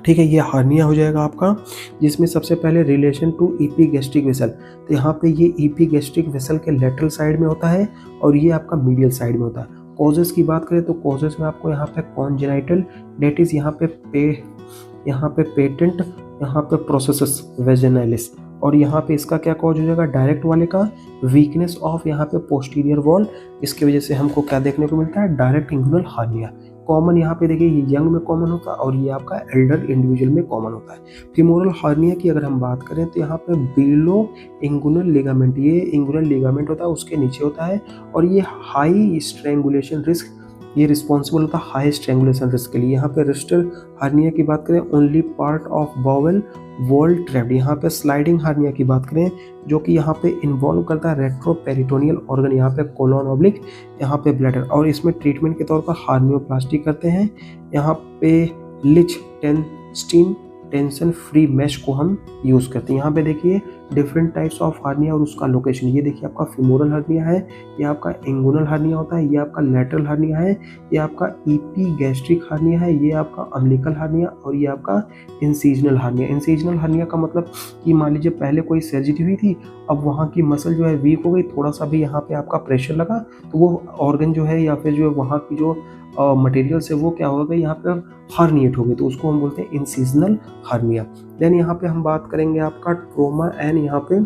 ठीक है। ये हार्निया हो जाएगा आपका, जिसमें सबसे पहले relation to epigastric vessel, तो यहाँ पे ये ईपी गैस्ट्रिक वेसल के लेटरल साइड में होता है और ये आपका मीडियल साइड में होता है। कॉजेस की बात करें तो कॉजेस में आपको यहाँ पे कॉन्जेनाइटल, डेट इज यहाँ पे पेटेंट, यहाँ पे प्रोसेसस वेजिनालिस, और यहाँ पे इसका क्या कॉज हो जाएगा, डायरेक्ट वाले का वीकनेस ऑफ यहाँ पे पोस्टीरियर वॉल, इसकी वजह से हमको क्या देखने को मिलता है, डायरेक्ट इंगुनल हार्निया। कॉमन यहाँ पे देखिए ये यंग में कॉमन होता है और ये आपका एल्डर इंडिविजुअल में कॉमन होता है। फीमोरल हार्निया की अगर हम बात करें तो यहाँ पे बिलो इंगुनल लिगामेंट, ये इंगुनल लिगामेंट होता है उसके नीचे होता है, और ये हाई स्ट्रेंगुलेशन रिस्क, ये रिस्पॉन्सिबल होता है हाई स्ट्रेंगुलेशन रिस्क के लिए। यहाँ पे रिस्टल हार्निया की बात करें, only part of bowel wall trapped. यहाँ पे स्लाइडिंग हार्निया की बात करें जो कि यहाँ पे इन्वॉल्व करता है रेट्रोपेरिटोनियल ऑर्गन, यहाँ पे कोलोन ऑब्लिक, यहाँ पे ब्लैडर, और इसमें ट्रीटमेंट के तौर पर हार्नियोप्लास्टी करते हैं। यहाँ पे लिच टेंस्टीन टेंशन फ्री मैश को हम यूज़ करते हैं। यहाँ पे देखिए डिफरेंट टाइप्स ऑफ हार्निया और उसका लोकेशन, ये देखिए आपका फीमोरल हार्निया है, ये आपका इंगुनल हार्निया होता है, ये आपका लैटरल हार्निया है, ये आपका ईपी गैस्ट्रिक हार्निया है, ये आपका अम्बिलिकल हार्निया, और ये आपका इंसिजनल हार्निया। इंसिजनल हार्निया का मतलब कि मान लीजिए पहले कोई सर्जरी हुई थी, अब वहाँ की मसल जो है वीक हो गई, थोड़ा सा भी यहाँ पे आपका प्रेशर लगा तो वो ऑर्गन जो है या फिर जो वहाँ की जो मटेरियल से वो क्या होगा, यहाँ पे हार्निएट हो गई, तो उसको हम बोलते हैं इंसिजनल हार्निया। देन यहाँ पे हम बात करेंगे आपका ट्रोमा एंड यहाँ पे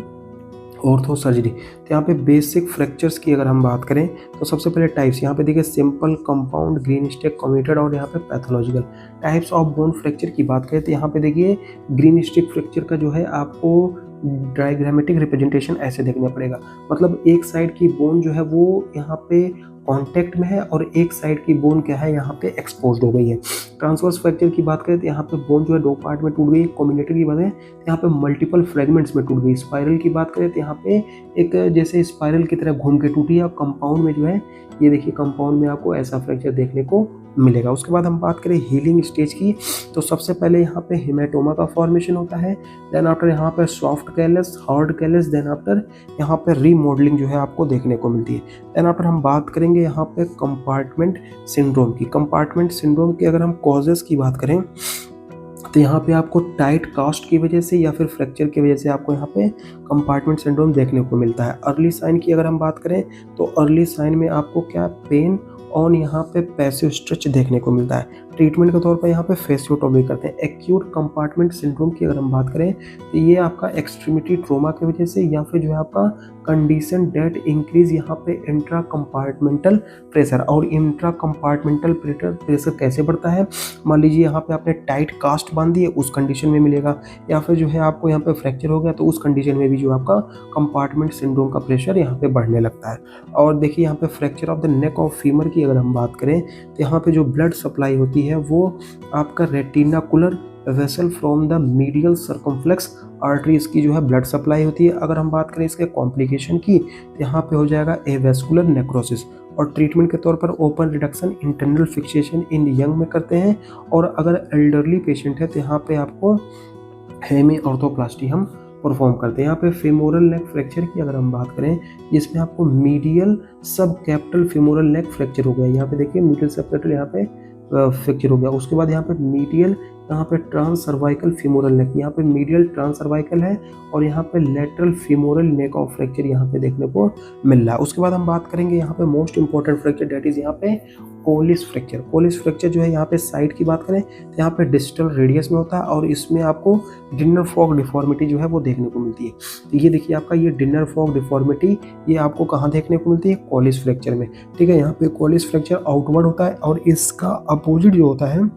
ऑर्थो सर्जरी। तो यहाँ पे बेसिक फ्रैक्चर्स की अगर हम बात करें तो सबसे पहले टाइप्स यहाँ पे देखिए simple, compound, green stick, commuted और यहाँ पे pathological. Types of bone fracture की बात करें तो यहाँ पे देखिए ग्रीन स्टिक फ्रैक्चर का जो है आपको डायग्रामेटिक रिप्रेजेंटेशन ऐसे देखना पड़ेगा, मतलब एक साइड की बोन जो है वो यहाँ पे कांटेक्ट में है और एक साइड की बोन क्या है यहाँ पे एक्सपोज्ड हो गई है। ट्रांसवर्स फ्रैक्चर की बात करें तो यहाँ पे बोन जो है दो पार्ट में टूट गई। कॉम्बिनेटेड की बात है तो यहाँ पे मल्टीपल फ्रेगमेंट्स में टूट गई। स्पाइरल की बात करें तो यहाँ पे एक जैसे स्पाइरल की तरह घूम के टूटी है। और कंपाउंड में जो है ये देखिए कंपाउंड में आपको ऐसा फ्रैक्चर देखने को मिलेगा। उसके बाद हम बात करें हीलिंग स्टेज की तो सबसे पहले यहाँ पे हेमाटोमा का फॉर्मेशन होता है। देन आफ्टर यहाँ पे soft callus, hard callus, then after यहाँ पे रीमॉडलिंग जो है आपको देखने को मिलती है। देन आफ्टर हम बात करेंगे यहाँ पे कंपार्टमेंट सिंड्रोम की। कंपार्टमेंट सिंड्रोम की अगर हम कॉजेस की बात करें तो यहाँ पे आपको टाइट कास्ट की वजह से या फिर फ्रैक्चर की वजह से आपको यहाँ पे कंपार्टमेंट सिंड्रोम देखने को मिलता है। अर्ली साइन की अगर हम बात करें तो अर्ली साइन में आपको क्या पेन और यहाँ पे पैसिव स्ट्रेच देखने को मिलता है। ट्रीटमेंट के तौर पर यहाँ पे फेसियोटोमी करते हैं। एक्यूट कंपार्टमेंट सिंड्रोम की अगर हम बात करें तो ये आपका एक्सट्रीमिटी ट्रोमा की वजह से या फिर जो है आपका कंडीशन डेट इंक्रीज यहाँ पे इंट्रा कंपार्टमेंटल प्रेशर। और इंट्रा कंपार्टमेंटल प्रेशर कैसे बढ़ता है, मान लीजिए यहाँ पे आपने टाइट कास्ट बांध दी है उस कंडीशन में मिलेगा, या फिर जो है आपको यहाँ पे फ्रैक्चर हो गया तो उस कंडीशन में भी जो आपका कंपार्टमेंट सिंड्रोम का प्रेशर यहाँ पे बढ़ने लगता है। और देखिए यहाँ पे fracture of the neck of femur की अगर हम बात करें तो यहाँ पे जो ब्लड सप्लाई होती है वो आपका retinacular vessel from the medial circumflex arteries की जो है ब्लड सप्लाई होती है। अगर हम बात करें इसके कॉम्प्लिकेशन की तो यहाँ पे हो जाएगा एवेस्कुलर नेक्रोसिस। और ट्रीटमेंट के तौर पर ओपन रिडक्शन, इंटरनल फिक्सेशन इन यंग में करते हैं। और अगर एल्डरली पेशेंट है तो यहाँ पे आपको हेमी ऑर्थोप्लास्टी हम परफॉर्म करते हैं। यहाँ पे फेमोरल नेक फ्रैक्चर की अगर हम बात करें जिसमें आपको मीडियल सब कैपिटल फेमोरल नेक फ्रैक्चर हो गया। यहाँ पे देखिए मीडियल सब कैपिटल यहाँ पे फ्रैक्चर हो गया। उसके बाद यहाँ पे मीडियल यहाँ पे ट्रांस सर्वाइकल फीमोरल नेक, यहाँ पे मीडियल ट्रांस सर्वाइकल है और यहाँ पे lateral femoral neck of fracture यहाँ पे देखने को मिल रहा है। उसके बाद हम बात करेंगे यहाँ पे most important fracture that is यहाँ पे कोलिस फ्रैक्चर। कोलिस फ्रैक्चर जो है यहाँ पे साइड की बात करें तो यहाँ पे डिस्टल रेडियस में होता है और इसमें आपको डिनर फॉग डिफॉर्मिटी जो है वो देखने को मिलती है। तो ये देखिए आपका ये डिनर फॉग डिफॉर्मिटी ये आपको कहाँ देखने को मिलती है, कोलिस फ्रैक्चर में। ठीक है, यहाँ पे कोलिस फ्रैक्चर आउटवर्ड होता है और इसका अपोजिट जो होता है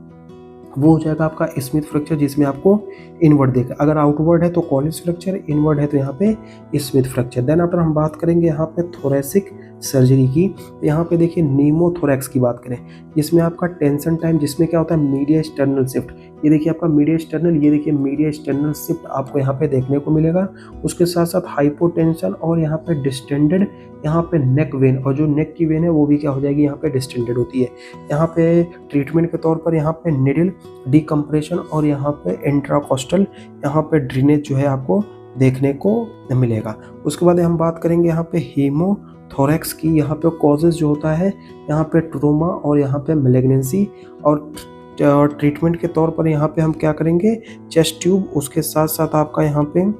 वो हो जाएगा आपका स्मिथ फ्रैक्चर जिसमें आपको इनवर्ड देखा। अगर आउटवर्ड है तो कोलिस फ्रैक्चर, इनवर्ड है तो यहाँ पे स्मिथ फ्रैक्चर। देन आफ्टर हम बात करेंगे यहाँ पे थोरेसिक सर्जरी की। तो यहाँ पे देखिए नीमोथोरैक्स की बात करें जिसमें आपका टेंशन टाइम, जिसमें क्या होता है मीडिया स्टर्नल शिफ्ट। ये देखिए आपका मीडिया स्टर्नल, ये देखिए मीडिया स्टर्नल शिफ्ट आपको यहाँ पे देखने को मिलेगा। उसके साथ साथ हाइपोटेंशन और यहाँ पे डिस्टेंडेड यहाँ पे नेक वेन, और जो नेक की वेन है वो भी क्या हो जाएगी यहाँ पे डिस्टेंडेड होती है। यहाँ पे ट्रीटमेंट के तौर पर यहाँ पे निडल डिकम्प्रेशन और यहाँ पे इंट्राकोस्टल यहाँ पे ड्रेनेज जो है आपको देखने को मिलेगा। उसके बाद हम बात करेंगे यहाँ पे हीमोथोरैक्स की। यहाँ पे कॉजेज जो होता है यहाँ पे ट्रोमा और यहाँ पे मैलिग्नेंसी। और ट्रीटमेंट के तौर पर यहाँ पे हम क्या करेंगे, चेस्ट ट्यूब, उसके साथ साथ आपका यहाँ पे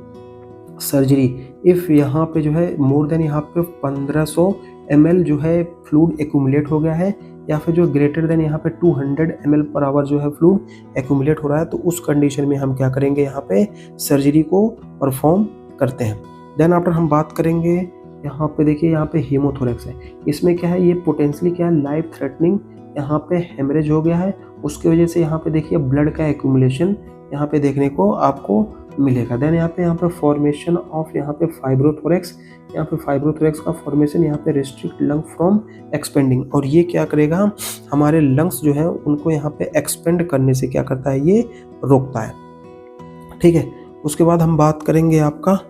सर्जरी। इफ़ यहाँ पे जो है मोर देन यहाँ पे 1500 ml जो है फ्लूइड एक्यूमुलेट हो गया है या फिर जो ग्रेटर देन यहाँ पे 200 ml पर आवर जो है फ्लूइड एक्यूमुलेट हो रहा है, तो उस कंडीशन में हम क्या करेंगे यहाँ पे सर्जरी को परफॉर्म करते हैं। देन आफ्टर हम बात करेंगे यहाँ पे देखिए यहाँ पे हीमोथोरैक्स है। इसमें क्या है, ये पोटेंशियली क्या है, लाइफ थ्रेटनिंग यहाँ पे हेमरेज हो गया है, उसकी वजह से यहाँ पे देखिए ब्लड का एक्यूमुलेशन यहाँ पे देखने को आपको मिलेगा। देन यहाँ पे फॉर्मेशन ऑफ यहाँ पे फाइब्रोथोरैक्स, यहाँ पे फाइब्रोथोरैक्स का फॉर्मेशन यहाँ पे रिस्ट्रिक्ट लंग फ्रॉम एक्सपेंडिंग, और ये क्या करेगा, हमारे लंग्स जो है उनको यहाँ पे एक्सपेंड करने से क्या करता है, ये रोकता है। ठीक है, उसके बाद हम बात करेंगे आपका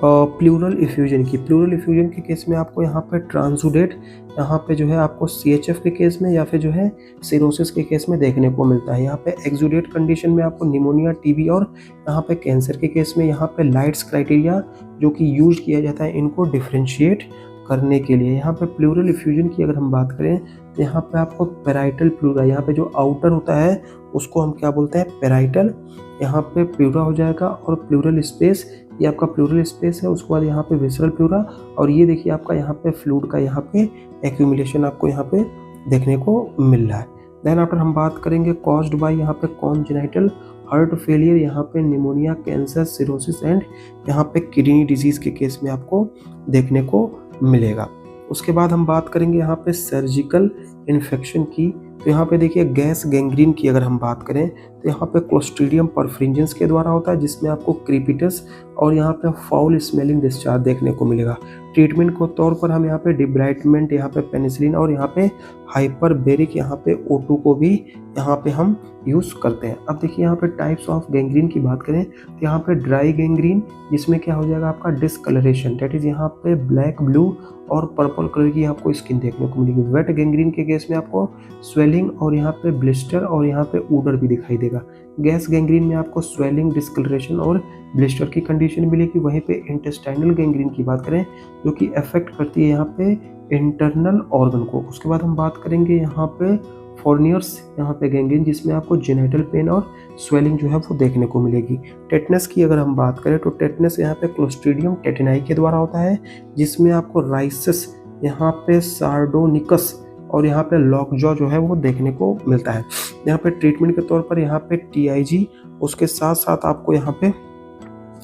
प्लूरल इफ्यूजन की। प्लूरल इफ्यूजन के केस में आपको यहाँ पे ट्रांसुडेट यहाँ पे जो है आपको CHF के केस में या फिर जो है सिरोसिस के केस में देखने को मिलता है। यहाँ पे एक्सुडेट कंडीशन में आपको निमोनिया, TB और यहाँ पे कैंसर के केस में यहाँ पे लाइट्स क्राइटेरिया जो कि यूज किया जाता है इनको डिफ्रेंशिएट करने के लिए। यहाँ पे प्लूरल इफ्यूजन की अगर हम बात करें तो यहाँ पे आपको पेराइटल प्लूरा, यहाँ पे जो आउटर होता है उसको हम क्या बोलते हैं, पेराइटल, यहाँ पे प्लूरा हो जाएगा। और प्लूरल स्पेस, ये आपका प्लूरल स्पेस है। उसके बाद यहाँ पे विसरल प्लूरा, और ये देखिए आपका यहाँ पे फ्लूइड का यहाँ पे एक्यूमुलेशन आपको यहाँ पे देखने को मिल रहा है। देन आफ्टर हम बात करेंगे कॉज्ड बाय यहाँ पे कॉन्जेनाइटल हार्ट फेलियर, यहाँ पे निमोनिया, कैंसर, सिरोसिस एंड यहाँ पे किडनी डिजीज़ के केस में आपको देखने को मिलेगा। उसके बाद हम बात करेंगे यहाँ पे सर्जिकल इन्फेक्शन की। तो यहाँ पे देखिए गैस गैंग्रीन की अगर हम बात करें तो यहाँ पे क्लोस्ट्रीडियम परफ्रिंजेंस के द्वारा होता है, जिसमें आपको क्रीपिटस और यहाँ पे फाउल स्मेलिंग डिस्चार्ज देखने को मिलेगा। ट्रीटमेंट के तौर पर हम यहाँ पे डिब्राइटमेंट, यहाँ पे पेनिसिलिन और यहाँ पे हाइपरबेरिक यहाँ पे O2 को भी यहाँ पे हम यूज़ करते हैं। अब देखिए यहाँ पे टाइप्स ऑफ गैंग्रीन की बात करें तो यहाँ पे ड्राई गैंग्रीन, जिसमें क्या हो जाएगा आपका डिसकलरेशन, दैट इज़ यहाँ पे ब्लैक, ब्लू और पर्पल कलर की आपको स्किन देखने को मिलेगी। वेट गैंग्रीन के केस में आपको स्वेलिंग और यहाँ पे ब्लिस्टर और यहाँ पे ऊडर भी दिखाई देगा। गैस गैंग्रीन में आपको स्वेलिंग, डिस्कलरेशन और ब्लिस्टर की कंडीशन मिलेगी। वहीं पे इंटेस्टाइनल गैंग्रीन की बात करें जो कि अफेक्ट करती है यहाँ पे इंटरनल ऑर्गन को। उसके बाद हम बात करेंगे यहाँ पे फॉरनियर्स यहाँ पे गैंग्रीन, जिसमें आपको जेनिटल पेन और स्वेलिंग जो है वो देखने को मिलेगी। टेटनस की अगर हम बात करें तो टेटनस यहाँ पे क्लोस्ट्रीडियम टेटेनाई के द्वारा होता है, जिसमें आपको राइसिस, यहाँ पे सार्डोनिकस और यहाँ पे लॉकजॉ जो है वो देखने को मिलता है। यहाँ पे ट्रीटमेंट के तौर पर यहाँ पे TIG, उसके साथ साथ आपको यहाँ पे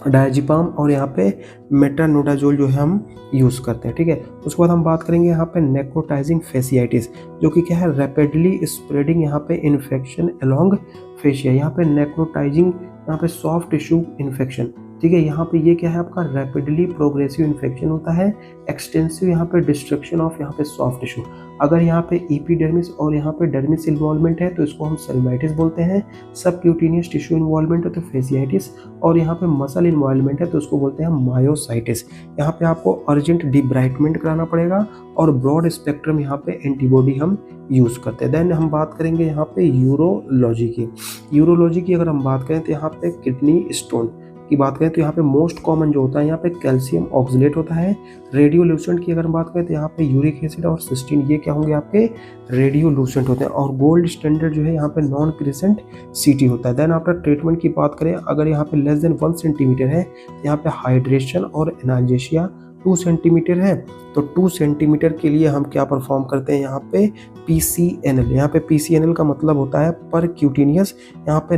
डायजिपाम और यहाँ पे मेटानोडाजोल जो है हम यूज़ करते हैं, ठीक है। उसके बाद हम बात करेंगे यहाँ पे नेक्रोटाइजिंग फेसियाइटिस, जो कि क्या है, रैपिडली स्प्रेडिंग यहाँ पे इन्फेक्शन अलोंग फेशिया। यहाँ पे नेक्रोटाइजिंग यहाँ पे सॉफ्ट टिश्यू इन्फेक्शन, ठीक है। यहाँ पे ये क्या है आपका रैपिडली प्रोग्रेसिव इन्फेक्शन होता है, एक्सटेंसिव यहाँ पे डिस्ट्रक्शन ऑफ यहाँ पे सॉफ्ट टिश्यू। अगर यहाँ पे एपिडर्मिस और यहाँ पे डर्मिस इन्वॉल्वमेंट है तो इसको हम सेल्यूलाइटिस बोलते हैं। सब क्यूटेनियस टिश्यू इन्वॉल्वमेंट है तो फेसियाइटिस, और यहाँ पे मसल इन्वॉल्वमेंट है तो उसको बोलते हैं मायोसाइटिस। यहाँ पे आपको अर्जेंट डिब्राइटमेंट कराना पड़ेगा और ब्रॉड स्पेक्ट्रम यहाँ पे एंटीबॉडी हम यूज़ करते हैं। देन हम बात करेंगे यहाँ पे यूरोलॉजी की। यूरोलॉजी की अगर हम बात करें तो यहाँ पे किडनी स्टोन की बात करें तो यहाँ पे मोस्ट कॉमन जो होता है यहाँ पे कैल्शियम ऑक्सलेट होता है। रेडियोल्यूसेंट की अगर हम बात करें तो यहाँ पे यूरिक एसिड और सिस्टीन, ये क्या होंगे आपके रेडियोल्यूसेंट होते हैं। और गोल्ड स्टैंडर्ड जो है यहाँ पे नॉन क्रिसेंट CT होता है। देन आफ्टर ट्रीटमेंट की बात करें, अगर यहाँ पे लेस देन 1 सेंटीमीटर है तो यहाँ पे हाइड्रेशन और एनाल्जेशिया। 2 सेंटीमीटर है तो 2 सेंटीमीटर के लिए हम क्या परफॉर्म करते हैं यहाँ पे PCNL। यहाँ पे PCNL का मतलब होता है पर क्यूटेनियस यहाँ पे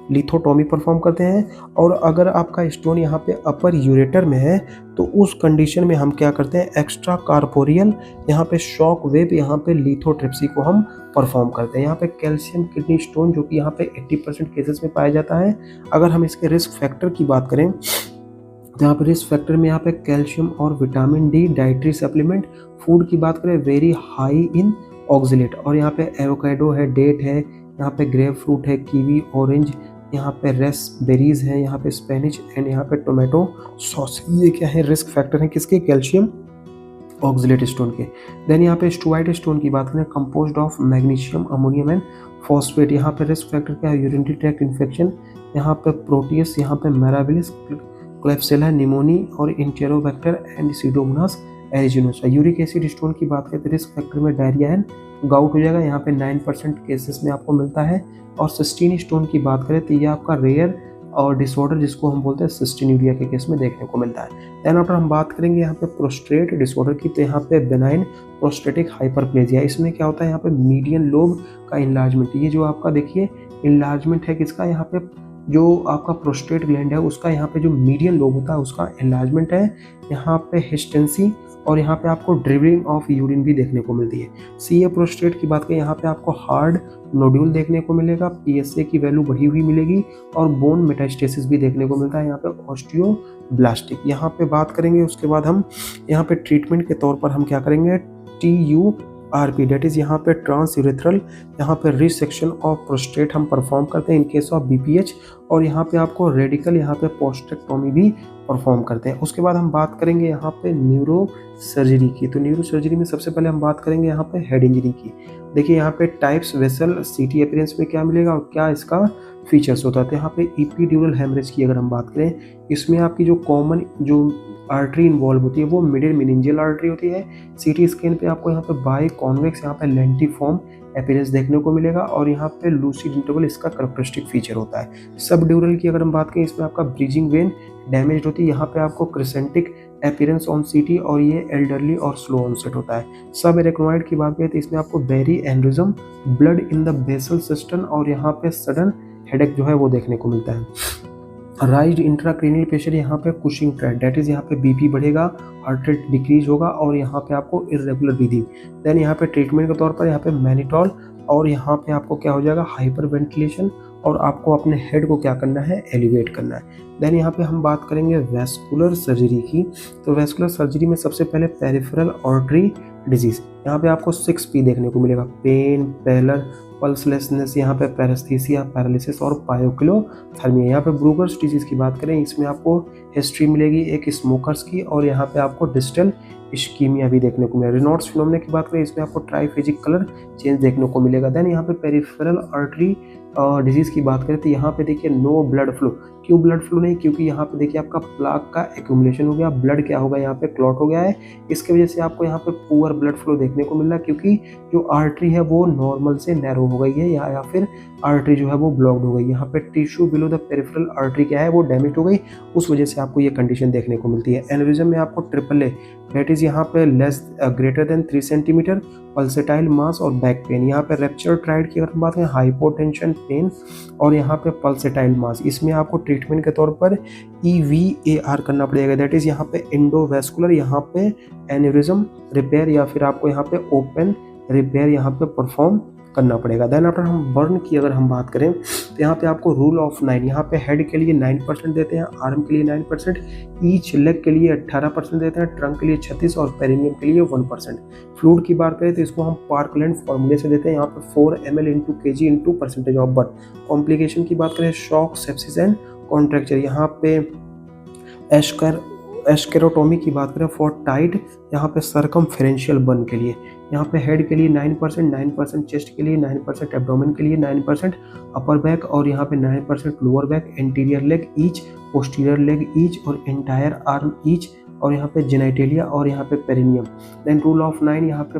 लिथोटोमी परफॉर्म करते हैं। और अगर आपका स्टोन यहाँ पे अपर यूरेटर में है तो उस कंडीशन में हम क्या करते हैं, एक्स्ट्रा कार्पोरियल यहाँ पे शॉक वेव यहाँ पे लिथोट्रिप्सी को हम परफॉर्म करते हैं। यहाँ पे कैल्शियम किडनी स्टोन जो कि यहाँ पे 80% केसेस में पाया जाता है। अगर हम इसके रिस्क फैक्टर की बात करें तो यहाँ पे रिस्क फैक्टर में यहाँ पे कैल्शियम और vitamin D dietary supplement. Food की बात करें वेरी हाई इन ऑक्सलेट, और यहाँ पे एवोकाडो है, डेट है, यहाँ पे ग्रेप फ्रूट है, कीवी, ऑरेंज, यहाँ पे रेसबेरीज है, यहाँ पे स्पेनिश एंड यहाँ पे टोमेटो सॉस। ये क्या है, रिस्क फैक्टर है किसके, कैल्शियम ऑक्सलेट स्टोन के। देन यहाँ पे स्टुवाइट स्टोन की बात करें, composed of magnesium, ammonium and phosphate. यहाँ पे रिस्क फैक्टर क्या है, यूरिनरी ट्रैक्ट इन्फेक्शन, यहाँ पे प्रोटियस, यहाँ पे मेराबिलिस, क्लेप्सिला निमोनी और Enterobacter and Pseudomonas aeruginosa. Uric acid stone की बात करें तो रिस्क फैक्टर में डायरिया एंड गाउट हो जाएगा, यहाँ पे 9% केसेस में आपको मिलता है। और सिस्टीन स्टोन की बात करें तो ये आपका रेयर और डिसऑर्डर जिसको हम बोलते हैं सिस्टीन्यूरिया के केस में देखने को मिलता है। देन आफ्टर हम बात करेंगे यहाँ पे प्रोस्टेट डिसऑर्डर की, तो यहाँ पे बेनाइन प्रोस्टेटिक हाइपरप्लेजिया। इसमें क्या होता है, यहाँ पे मीडियन लोब का इन्लार्जमेंट। ये जो आपका देखिए इन्लार्जमेंट है किसका, यहाँ पे जो आपका प्रोस्टेट ग्लैंड है उसका यहाँ पे जो मीडियन लोब होता है उसका एनलार्जमेंट है। यहाँ पे हिस्टेंसी और यहाँ पे आपको ड्रिबलिंग ऑफ यूरिन भी देखने को मिलती है। CA प्रोस्टेट की बात करें, यहाँ पे आपको हार्ड नोड्यूल देखने को मिलेगा, PSA की वैल्यू बढ़ी हुई मिलेगी और बोन मेटास्टेसिस भी देखने को मिलता है। यहाँ पे ऑस्टियोब्लास्टिक यहाँ पे बात करेंगे। उसके बाद हम यहाँ पे ट्रीटमेंट के तौर पर हम क्या करेंगे, TURP डेट इज यहाँ पे ट्रांस यूरेथ्रल यहाँ पे रिसेक्शन ऑफ प्रोस्टेट हम परफॉर्म करते हैं इन केस ऑफ BPH। और यहाँ पे आपको रेडिकल यहाँ पे पोस्टेक्टोमी भी परफॉर्म करते हैं। उसके बाद हम बात करेंगे यहाँ पे न्यूरो सर्जरी की। तो न्यूरो सर्जरी में सबसे पहले हम बात करेंगे यहाँ पे हेड इंजरी की। देखिए यहाँ पे टाइप्स वेसल CT अपीयरेंस में क्या मिलेगा और क्या इसका फीचर्स होता है। तो यहाँ पे एपिड्यूरल हेमरेज की अगर हम बात करें, इसमें आपकी जो कॉमन जो आर्टरी इन्वॉल्व होती है वो मिडिल मेनिंजियल आर्टरी होती है। सीटी स्कैन पे आपको यहाँ पे बाय कॉन्वेक्स यहाँ पे लेंटिफॉर्म अपीयरेंस देखने को मिलेगा और यहाँ पे लूसिड इंटरवल इसका कैरेक्टरिस्टिक फीचर होता है। सब ड्यूरल की अगर हम बात करें, इसमें आपका ब्रीजिंग वेन डैमेज होती है, यहाँ पे आपको क्रिसेंटिक अपीयरेंस ऑन सीटी और ये एल्डरली और स्लो ऑनसेट होता है। सब एरेक्नोइड की बात करें तो इसमें आपको berry aneurysm, blood in the basal system और यहाँ पे सडन हेडेक जो है वो देखने को मिलता है। राइज्ड इंट्राक्रेनियल प्रेशर, यहाँ पे कुशिंग ट्रेंड, दैट इज यहाँ पे बीपी बढ़ेगा, हार्ट रेट डिक्रीज होगा और यहाँ पे आपको इरेगुलर ब्रीदिंग। देन यहाँ पे ट्रीटमेंट के तौर पर यहाँ पे मैनिटॉल और यहाँ पे आपको क्या हो जाएगा, हाइपर वेंटिलेशन, और आपको अपने हेड को क्या करना है, एलिवेट करना है। देन यहाँ पे हम बात करेंगे वैस्कुलर सर्जरी की। तो वैस्कुलर सर्जरी में सबसे पहले पेरिफेरल आर्टरी डिजीज, यहाँ पे आपको 6P देखने को मिलेगा, पेन, पेलर, पल्सलेसनेस, यहाँ पे पैरेस्थीसिया, पैरालिसिस और पायोक्लोथर्मिया। यहाँ पे ब्रूगर्स डिजीज की बात करें, इसमें आपको हिस्ट्री मिलेगी एक स्मोकर्स की और यहाँ पे आपको डिस्टल इश्कीमिया भी देखने को मिलेगा। रेनॉल्ड्स फिनोमेना की बात करें, इसमें आपको ट्राइफेजिक कलर चेंज देखने को मिलेगा। देन यहाँ पे पेरिफेरल आर्टरी डिजीज की बात करें तो यहाँ पे देखिए नो ब्लड फ्लो। क्यों ब्लड फ्लो नहीं, क्योंकि यहाँ पे देखिए आपका प्लाक का एक्यूमुलेशन हो गया, ब्लड क्या होगा, यहाँ पे क्लॉट हो गया है, इसके वजह से आपको यहाँ पे पुअर ब्लड फ्लो देखने को मिल रहा है, क्योंकि जो आर्टरी है वो नॉर्मल से नैरो हो गई है या फिर आर्टरी जो है वो ब्लॉक्ड हो गई। यहाँ पे tissue below the peripheral artery क्या है वो डैमेज हो गई, उस वजह से आपको ये कंडीशन देखने को मिलती है। एनेरिज्म में आपको ट्रिपल ए, दैट इज यहाँ पे less greater than 3 centimetre, pulsatile mass और बैक पेन। यहाँ पे रेप्चर ट्राइड की अगर हम बात करें, हाइपोटेंशन, पेन और यहाँ पे पल्सेटाइल मास, इसमें आपको ट्रीटमेंट के तौर पर EVAR करना पड़ेगा, दैट इज यहाँ पे एंडोवैस्कुलर, यहाँ पे एन्यूरिज्म रिपेयर या फिर आपको यहाँ पे ओपन रिपेयर यहाँ पे परफॉर्म करना पड़ेगा। देन आफ्टर हम बर्न की अगर हम बात करें तो यहाँ पे आपको रूल ऑफ 9, यहाँ पे हेड के लिए 9% देते हैं, आर्म के लिए 9%, ईच लेग के लिए 18% देते हैं, ट्रंक के लिए 36 और पेरिनियम के लिए 1%। फ्लूइड की बात करें तो इसको हम पार्कलैंड फॉर्मूले से देते हैं, यहाँ पे 4 ml × kg × percentage of burn. Complication की बात करें, शॉक, सेप्सिस एंड कॉन्ट्रैक्चर। यहाँ पे एस्केरोटोमी की बात करें फॉर टाइट, यहाँ पे सर्कमफेरेंशियल बर्न के लिए, यहाँ पे हेड के लिए 9%, चेस्ट के लिए 9%, एब्डोमेन के लिए 9%, अपर बैक और यहाँ पे 9% lower back, anterior leg each, posterior leg each और एंटायर आर्म ईच और यहाँ पे जेनाइटेलिया और यहाँ पे पेरिनियम। देन रूल ऑफ 9, यहाँ पे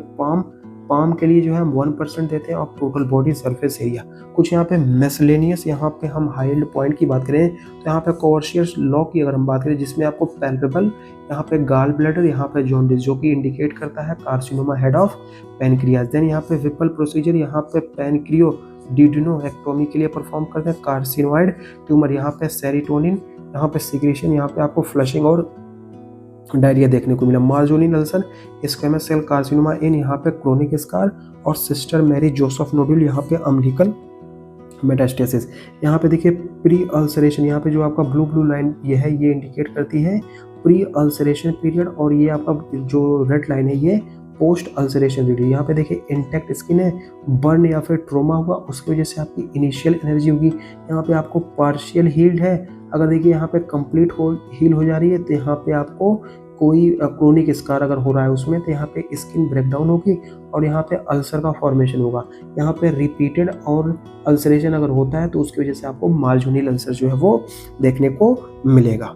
पाम के लिए जो है हम 1% देते हैं और टोटल बॉडी सरफेस एरिया। कुछ यहाँ पे मेसलेनियस, यहाँ पे हम हाइल्ड पॉइंट की बात करें तो यहाँ पे कोवर्शियस लॉ की अगर हम बात करें, जिसमें आपको पैल्पेबल, यहाँ पे गाल ब्लैडर, यहाँ पे जॉन्डिस जो कि इंडिकेट करता है carcinoma head of pancreas. Then यहाँ पे विपल प्रोसीजर, यहाँ पे पैनक्रियो डिडनोएक्टोमी के लिए परफॉर्म करते हैं, कार्सिनोइड ट्यूमर, यहाँ पे सेरोटोनिन, यहाँ पे सिक्रेशन, यहाँ पे आपको फ्लशिंग और डायरिया देखने को मिला। Marjolin ulcer, squamous cell carcinoma in, यहाँ पे क्रोनिक स्कार और सिस्टर मैरी जोसेफ नोड्यूल, यहाँ पे अम्बिलिकल मेटास्टेसिस। यहाँ पे देखिए प्री अल्सरेशन, यहाँ पे जो आपका ब्लू लाइन ये है, ये इंडिकेट करती है प्री अल्सरेशन पीरियड और ये आपका जो रेड लाइन है ये पोस्ट अल्सरेशन पीरियड। यहाँ पे देखिए इंटैक्ट स्किन है, बर्न या फिर ट्रोमा हुआ उसकी वजह से आपकी इनिशियल एनर्जी होगी। यहाँ पे आपको पार्शियल हील्ड है, अगर देखिए यहाँ पे कंप्लीट हील हो जा रही है तो यहाँ पे आपको कोई क्रोनिक स्कार अगर हो रहा है उसमें तो यहाँ पे स्किन ब्रेकडाउन होगी और यहाँ पे अल्सर का फॉर्मेशन होगा। यहाँ पे रिपीटेड और अल्सरेशन अगर होता है तो उसकी वजह से आपको मार्जिनल अल्सर जो है वो देखने को मिलेगा।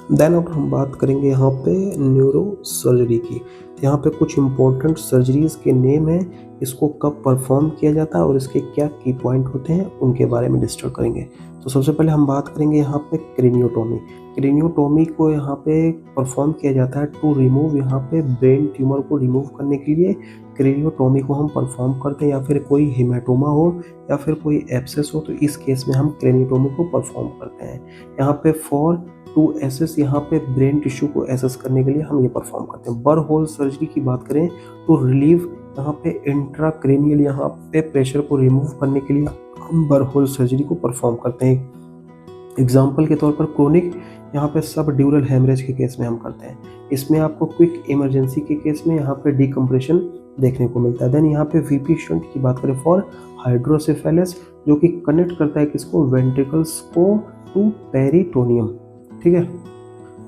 देन अब हम बात करेंगे यहाँ पे न्यूरो सर्जरी की। यहाँ पे कुछ इंपॉर्टेंट सर्जरीज के नेम हैं, इसको कब परफॉर्म किया जाता है और इसके क्या की पॉइंट होते हैं उनके बारे में डिस्कस करेंगे। तो सबसे पहले हम बात करेंगे यहाँ पे क्रेनियोटोमी। क्रेनियोटोमी को यहाँ पे परफॉर्म किया जाता है टू रिमूव, यहाँ पे ब्रेन ट्यूमर को रिमूव करने के लिए क्रेनियोटोमी को हम परफॉर्म करते हैं, या फिर कोई हेमाटोमा हो या फिर कोई एब्सेस हो तो इस केस में हम क्रेनियोटोमी को परफॉर्म करते हैं। यहाँ पे फॉर टू एसेस, यहाँ पे ब्रेन टिश्यू को एसेस करने के लिए हम ये परफॉर्म करते हैं। बर होल सर्जरी की बात करें तो रिलीव, यहाँ पे इंट्राक्रेनियल यहाँ पे प्रेशर को रिमूव करने के लिए हम बर होल सर्जरी को परफॉर्म करते हैं। एग्जाम्पल के तौर पर क्रोनिक, यहाँ पे सब ड्यूरल हेमरेज के केस में हम करते हैं। इसमें आपको क्विक इमरजेंसी के केस में यहाँ पे डिकम्प्रेशन देखने को मिलता है। देन यहाँ पे वीपी शंट की बात करें फॉर हाइड्रोसेफेलस, जो कि कनेक्ट करता है किसको, वेंट्रिकल्स को टू पेरिटोनियम, ठीक है।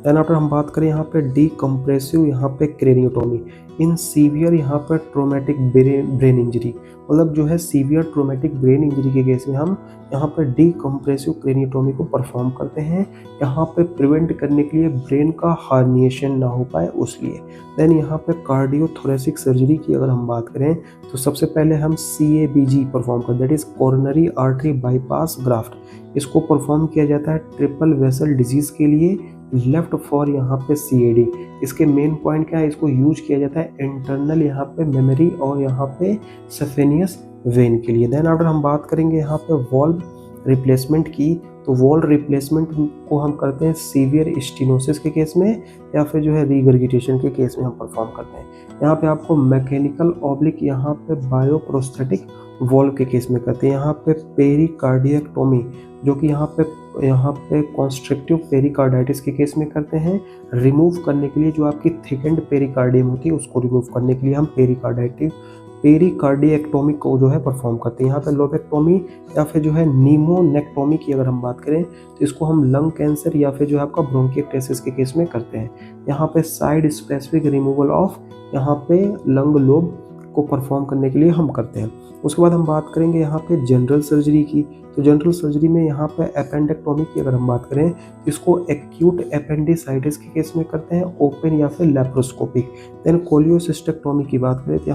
देन आफ्टर हम बात करें यहाँ पे डीकम्प्रेसिव यहाँ पे क्रेनियोटोमी इन सीवियर यहाँ पे ट्रोमेटिक ब्रेन इंजरी, मतलब जो है सीवियर ट्रोमेटिक ब्रेन इंजरी के केस में हम यहाँ पे डीकम्प्रेसिव क्रेनियोटोमी को परफॉर्म करते हैं, यहाँ पे प्रिवेंट करने के लिए ब्रेन का हार्निएशन ना हो पाए उसलिए। देन यहाँ पे कार्डियोथोरेसिक सर्जरी की अगर हम बात करें तो सबसे पहले हम CABG परफॉर्म करते हैं, that is coronary artery bypass graft. इसको परफॉर्म किया जाता है ट्रिपल वेसल डिजीज के लिए, लेफ्ट फॉर यहाँ पे CAD। इसके मेन पॉइंट क्या है, इसको यूज किया जाता है इंटरनल यहाँ पे मेमोरी और यहाँ पे सफेनियस वेन के लिए। देन आफ्टर हम बात करेंगे यहाँ पे वॉल्व रिप्लेसमेंट की, तो वॉल्व रिप्लेसमेंट को हम करते हैं सीवियर स्टेनोसिस के केस में या फिर जो है रीगर्गिटेशन के केस में हम परफॉर्म करते हैं। यहाँ पे आपको मैकेनिकल ऑब्लिक यहाँ पे बायोप्रोस्थेटिक वॉल्व के केस में करते हैं। यहाँ पे पेरिकार्डियक्टोमी जो कि यहाँ पे कॉन्स्ट्रिक्टिव पेरिकार्डाइटिस के केस में करते हैं, रिमूव करने के लिए जो आपकी थिकेंड पेरिकार्डियम होती है उसको रिमूव करने के लिए हम पेरिकार्डियक्टोमी को जो है परफॉर्म करते हैं। यहाँ पे लोबेक्टोमी या फिर जो है नीमोनेक्टोमी की अगर हम बात करें तो इसको हम लंग कैंसर या फिर जो है आपका ब्रोंकिएक्टेसिस के केस में करते हैं। यहाँ पे साइड स्पेसिफिक रिमूवल ऑफ यहाँ पे लंग लोब को परफॉर्म करने के लिए हम करते हैं। उसके बाद हम बात करेंगे यहाँ पे जनरल सर्जरी की, तो जनरल सर्जरी में यहाँ पे एपेंडेक्टोमी की अगर हम बात करें तो इसको एक्यूट एपेंडिसाइटिस के केस में करते हैं, ओपन या फिर लैप्रोस्कोपिक। देन कोलियोसिस्टेक्टोमी की बात करें तो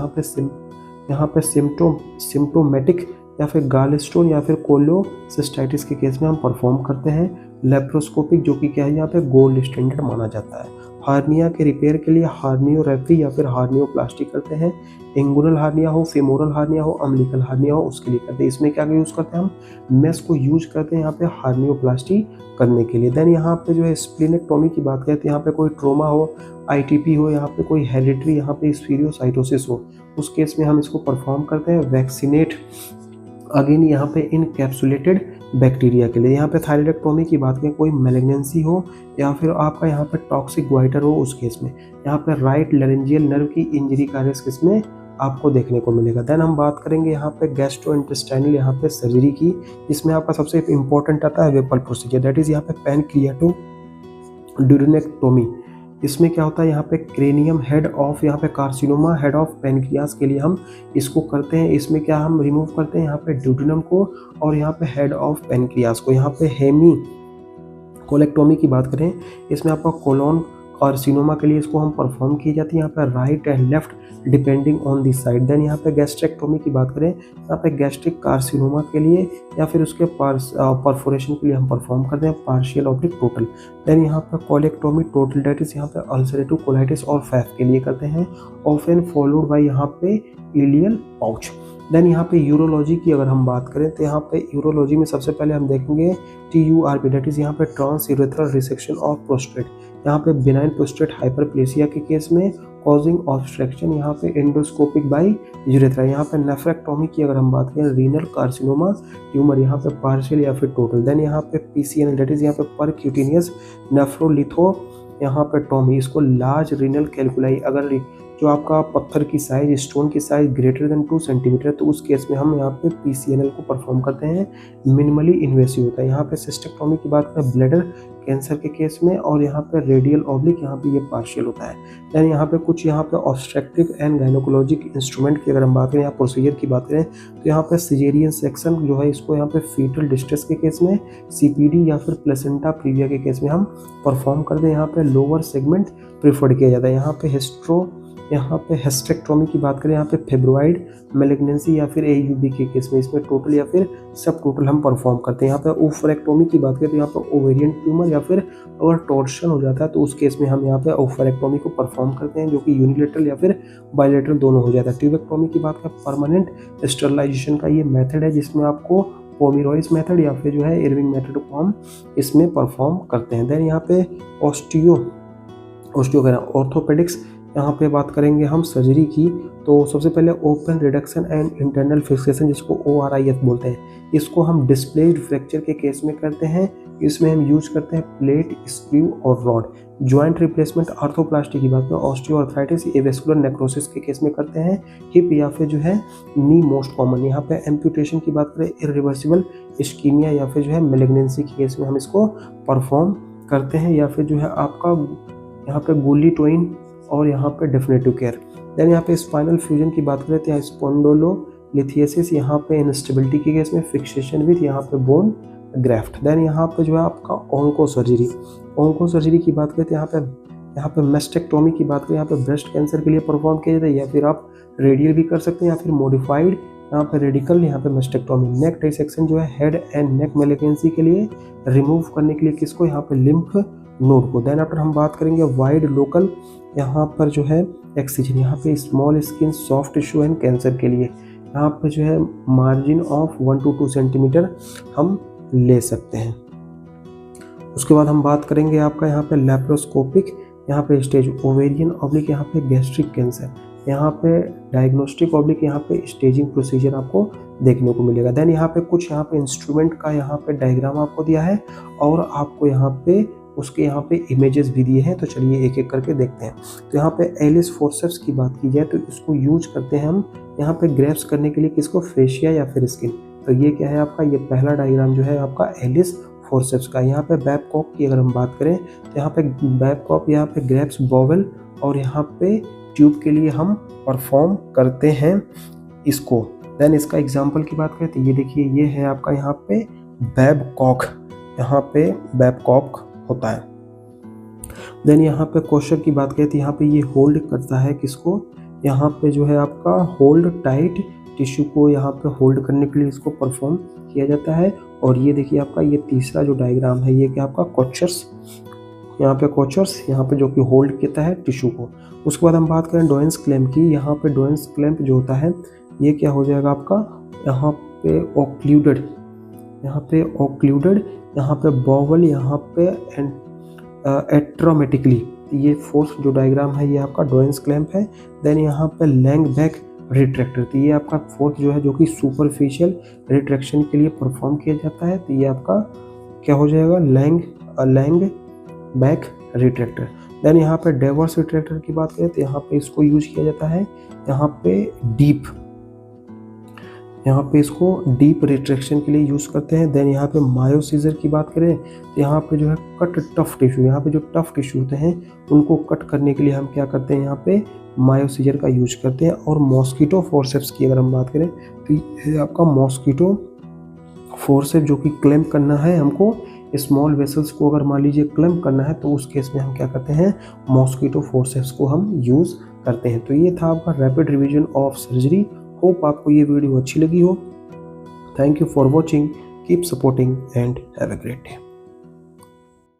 यहाँ पे सिम्टोमेटिक या फिर गालस्टोन या फिर कोलियोसिस्टाइटिस के केस में हम परफॉर्म करते हैं। लेप्रोस्कोपिक जो कि क्या है यहाँ पे गोल्ड स्टैंडर्ड माना जाता है। हार्निया के रिपेयर के लिए हार्नियोरेफ्री या फिर हार्नियोप्लास्टी करते हैं। इंगुरल हार्निया हो, फेमोरल हार्निया हो, अम्बिलिकल हार्निया हो उसके लिए करते हैं। इसमें क्या यूज़ करते हैं, हम मेस को यूज करते हैं यहाँ पे हार्नियोप्लास्टी करने के लिए। देन यहाँ पे जो है स्प्लीनेक्टोमी की बात करें तो यहाँ पे कोई ट्रोमा हो, ITP हो, यहाँ पे कोई हेरिडिटरी यहाँ पे स्फीरियोसाइटोसिस हो उस केस में हम इसको परफॉर्म करते हैं। वैक्सीनेट अगेन यहाँ पे इनकैप्सुलेटेड बैक्टीरिया के लिए। यहाँ पे थायराइडेक्टोमी की बात करें कोई मैलिग्नेंसी हो या फिर आपका यहाँ पे टॉक्सिक ग्वाइटर हो उस केस में। यहाँ पे राइट लैरिंजियल नर्व की इंजरी का रिस्क इसमें आपको देखने को मिलेगा। देन हम बात करेंगे यहाँ पे गैस्ट्रोइंटेस्टाइनल यहाँ पे सर्जरी की, जिसमें आपका सबसे इंपॉर्टेंट आता है वेपल प्रोसीजर, दैट इज यहाँ पे पैनक्रियाटोड्यूडेनेक्टोमी। इसमें क्या होता है, यहाँ पे क्रेनियम हेड ऑफ यहाँ पे कार्सिनोमा हेड ऑफ पैनक्रियास के लिए हम इसको करते हैं। इसमें क्या हम रिमूव करते हैं यहाँ पे ड्यूडेनम को और यहाँ पे हेड ऑफ पैनक्रियास को। यहाँ पे हेमी कोलेक्टोमी की बात करें इसमें आपका कोलोन कार्सिनोमा के लिए इसको हम परफॉर्म की जाती है, यहाँ पे right and left depending on the side. Then यहाँ पे गैस्ट्रेक्टोमी की बात करें यहाँ पे गैस्ट्रिक कार्सिनोमा के लिए या फिर उसके परफोरेशन के लिए हम परफॉर्म करते हैं, पार्शियल ऑब्लिक टोटल। देन यहाँ पे कोलेक्टोमी टोटल दैट इज यहाँ पे अल्सरेटिव कोलाइटिस और फैफ के लिए करते हैं, ऑफन फॉलोड बाय यहाँ पे इलियल पाउच। देन यहाँ पे यूरोलॉजी की अगर हम बात करें तो यहाँ पे यूरोलॉजी में सबसे पहले हम देखेंगे TURP दैट इज यहाँ पे trans urethral resection of prostate. यहाँ पे बिनाइन प्रोस्टेट हाइपरप्लेसिया के केस में कॉजिंग ऑब्स्ट्रक्शन यहाँ पे एंडोस्कोपिक बाई यूरेथ्रा। यहाँ पे नेफ्रेक्टोमी की अगर हम बात करें रीनल कार्सिनोमा ट्यूमर यहाँ पे पार्शियल या फिर टोटल। देन यहाँ पे PCN दैट इज यहाँ पे परक्यूटेनियस नेफ्रोलिथो यहाँ पे टोमी, इसको लार्ज रीनल कैलकुलाई, अगर जो आपका पत्थर की साइज स्टोन की साइज ग्रेटर देन 2 सेंटीमीटर तो उस केस में हम यहाँ पे PCNL को परफॉर्म करते हैं, मिनिमली इन्वेसिव होता है। यहाँ पे सिस्टेक्टोमी की बात करें ब्लैडर कैंसर के केस में और यहाँ पे रेडियल ऑब्लिक यहाँ पे ये पार्शियल होता है। देन यहाँ पे कुछ यहाँ पे ऑब्स्ट्रक्टिव एंड गायनोकोलॉजिक इंस्ट्रूमेंट की अगर हम बात करें या प्रोसीजर की बात करें तो यहाँ पे सिजेरियन सेक्शन जो है इसको यहाँ पे फीटल डिस्ट्रेस के केस में, CPD या फिर प्लेसेंटा प्रीविया के केस में हम परफॉर्म करते हैं। यहाँ पे लोअर सेगमेंट प्रिफर्ड किया जाता है। यहाँ पे हेस्टेक्टोमी की बात करें यहाँ पे फेब्रोइड मैलिग्नेंसी या फिर AUB के केस में इसमें टोटल या फिर सब टोटल हम परफॉर्म करते हैं। यहाँ पे ओफरेक्टोमी की बात करें तो यहाँ पे ओवेरियन ट्यूमर या फिर अगर टॉर्शन हो जाता है तो उस केस में हम यहाँ पे ओफरेक्टोमी को परफॉर्म करते हैं, जो कि यूनिलेटरल या फिर बायलेटरल दोनों हो जाता है। ट्यूबेक्टोमी की बात करें परमानेंट स्टरलाइजेशन का ये मेथड है जिसमें आपको पोमिरोइस मेथड या फिर जो है इरविंग मेथड को हम इसमें परफॉर्म करते हैं। देन यहाँ पे ऑर्थोपेडिक्स यहाँ पे बात करेंगे हम सर्जरी की, तो सबसे पहले open reduction and internal fixation जिसको ORIF बोलते हैं, इसको हम डिस्प्लेस्ड फ्रैक्चर के केस में करते हैं। इसमें हम यूज करते हैं प्लेट, स्क्रू और रॉड। जॉइंट रिप्लेसमेंट आर्थोप्लास्टी की बात करें ऑस्टियोआर्थराइटिस एवेस्कुलर नेक्रोसिस के केस में करते हैं। हिप या फिर जो है नी मोस्ट कॉमन। यहाँ पे एम्पुटेशन की बात करें इरिवर्सिबल इस्कीमिया या फिर जो है मैलिग्नेंसी के केस में हम इसको परफॉर्म करते हैं, या फिर जो है आपका यहाँ पे गोली टोइन और यहाँ पे डेफिनेटिव केयर। देन यहाँ पे स्पाइनल फ्यूजन की बात करें तो यहाँ स्पॉन्डोलोलिथियसिस, यहाँ पे इंस्टेबिलिटी के केस में फिक्सेशन विथ यहाँ पे बोन ग्राफ्ट। देन यहाँ पे जो है आपका ऑन्को सर्जरी की बात करें तो यहाँ पे मेस्टेक्टोमी की बात करें, यहाँ पे ब्रेस्ट कैंसर के लिए परफॉर्म किया जाता है, या फिर आप रेडियल भी कर सकते हैं या फिर मॉडिफाइड यहाँ पे रेडिकल यहाँ पे मेस्टेक्टोमी। नेक डिसेक्शन जो है हेड एंड नेक मेलिग्नेंसी के लिए रिमूव करने के लिए किसको, यहाँ पे लिम्फ नोड को। देन आफ्टर हम बात करेंगे वाइड लोकल यहाँ पर जो है एक्सिजन, यहाँ पे small skin soft tissue and cancer के लिए यहाँ पे जो है मार्जिन ऑफ 1 to 2 सेंटीमीटर हम ले सकते हैं। उसके बाद हम बात करेंगे आपका यहाँ पे लैप्रोस्कोपिक यहाँ पे स्टेज ओवेरियन ऑब्लिक यहाँ पे गैस्ट्रिक कैंसर, यहाँ पे डायग्नोस्टिक ऑब्लिक यहाँ पे स्टेजिंग प्रोसीजर आपको देखने को मिलेगा। देन यहाँ पे कुछ यहाँ पे इंस्ट्रूमेंट का यहाँ पे डायग्राम आपको दिया है और आपको यहाँ पे उसके यहाँ पे इमेजेस भी दिए हैं, तो चलिए एक एक करके देखते हैं। तो यहाँ पे एलिस फोर्सेप्स की बात की जाए तो इसको यूज करते हैं हम यहाँ पे ग्रैप्स करने के लिए किसको, फेशिया या फिर स्किन। तो ये क्या है आपका, ये पहला डायग्राम जो है आपका एलिस फोर्सेप्स का। यहाँ पे बैबकॉक की अगर हम बात करें तो यहाँ पे बैबकॉक यहाँ पे ग्रैप्स बॉवल और यहाँ पे ट्यूब के लिए हम परफॉर्म करते हैं इसको। देन इसका एग्जाम्पल की बात करें तो ये देखिए, ये है आपका यहाँ पे बैबकॉक, यहाँ पे बैबकॉक होता है। देन यहाँ पे कोशर की बात करें तो यहाँ पे ये होल्ड करता है किसको, यहाँ पे जो है आपका होल्ड टाइट टिश्यू को यहाँ पे होल्ड करने के लिए इसको परफॉर्म किया जाता है। और ये देखिए आपका ये तीसरा जो डायग्राम है ये क्या आपका कोचर्स, यहाँ पे कोचर्स यहाँ पे जो कि होल्ड करता है टिश्यू को। उसके बाद हम बात करें डोएंस क्लैम्प की, यहाँ पे डोएंस क्लैम्प जो होता है ये क्या हो जाएगा आपका, यहाँ पे ओक्लूडेड, यहाँ पे बॉवल, यहाँ पे एट्रोमेटिकली, ये फोर्थ जो डायग्राम है ये आपका डोएंस क्लैम्प है। देन यहाँ पे लैंग बैक रिट्रैक्टर, तो ये आपका फोर्थ जो है जो कि सुपरफिशियल रिट्रैक्शन के लिए परफॉर्म किया जाता है, तो ये आपका क्या हो जाएगा, लैंग बैक रिट्रैक्टर। देन यहाँ पे डाइवर्स रिट्रैक्टर की बात करें तो यहाँ पे इसको यूज किया जाता है यहाँ पे इसको डीप रिट्रैक्शन के लिए यूज़ करते हैं। देन यहाँ पे मायो सीजर की बात करें तो यहाँ पे जो है कट टफ टिश्यू, यहाँ पे जो टफ टिश्यू होते हैं उनको कट करने के लिए हम क्या करते हैं, यहाँ पे मायो सीजर का यूज करते हैं। और मॉस्किटो फोर्सेप्स की अगर हम बात करें तो ये आपका मॉस्किटो फोर्सेप जो कि क्लैम्प करना है हमको, स्मॉल वेसल्स को अगर मान लीजिए क्लैम्प करना है तो उस केस में हम क्या करते हैं, मॉस्किटो फोर्सेप्स को हम यूज़ करते हैं। तो ये था आपका rapid revision of surgery. Hope आपको ये वीडियो अच्छी लगी हो। Thank you for watching, keep supporting and have a great day.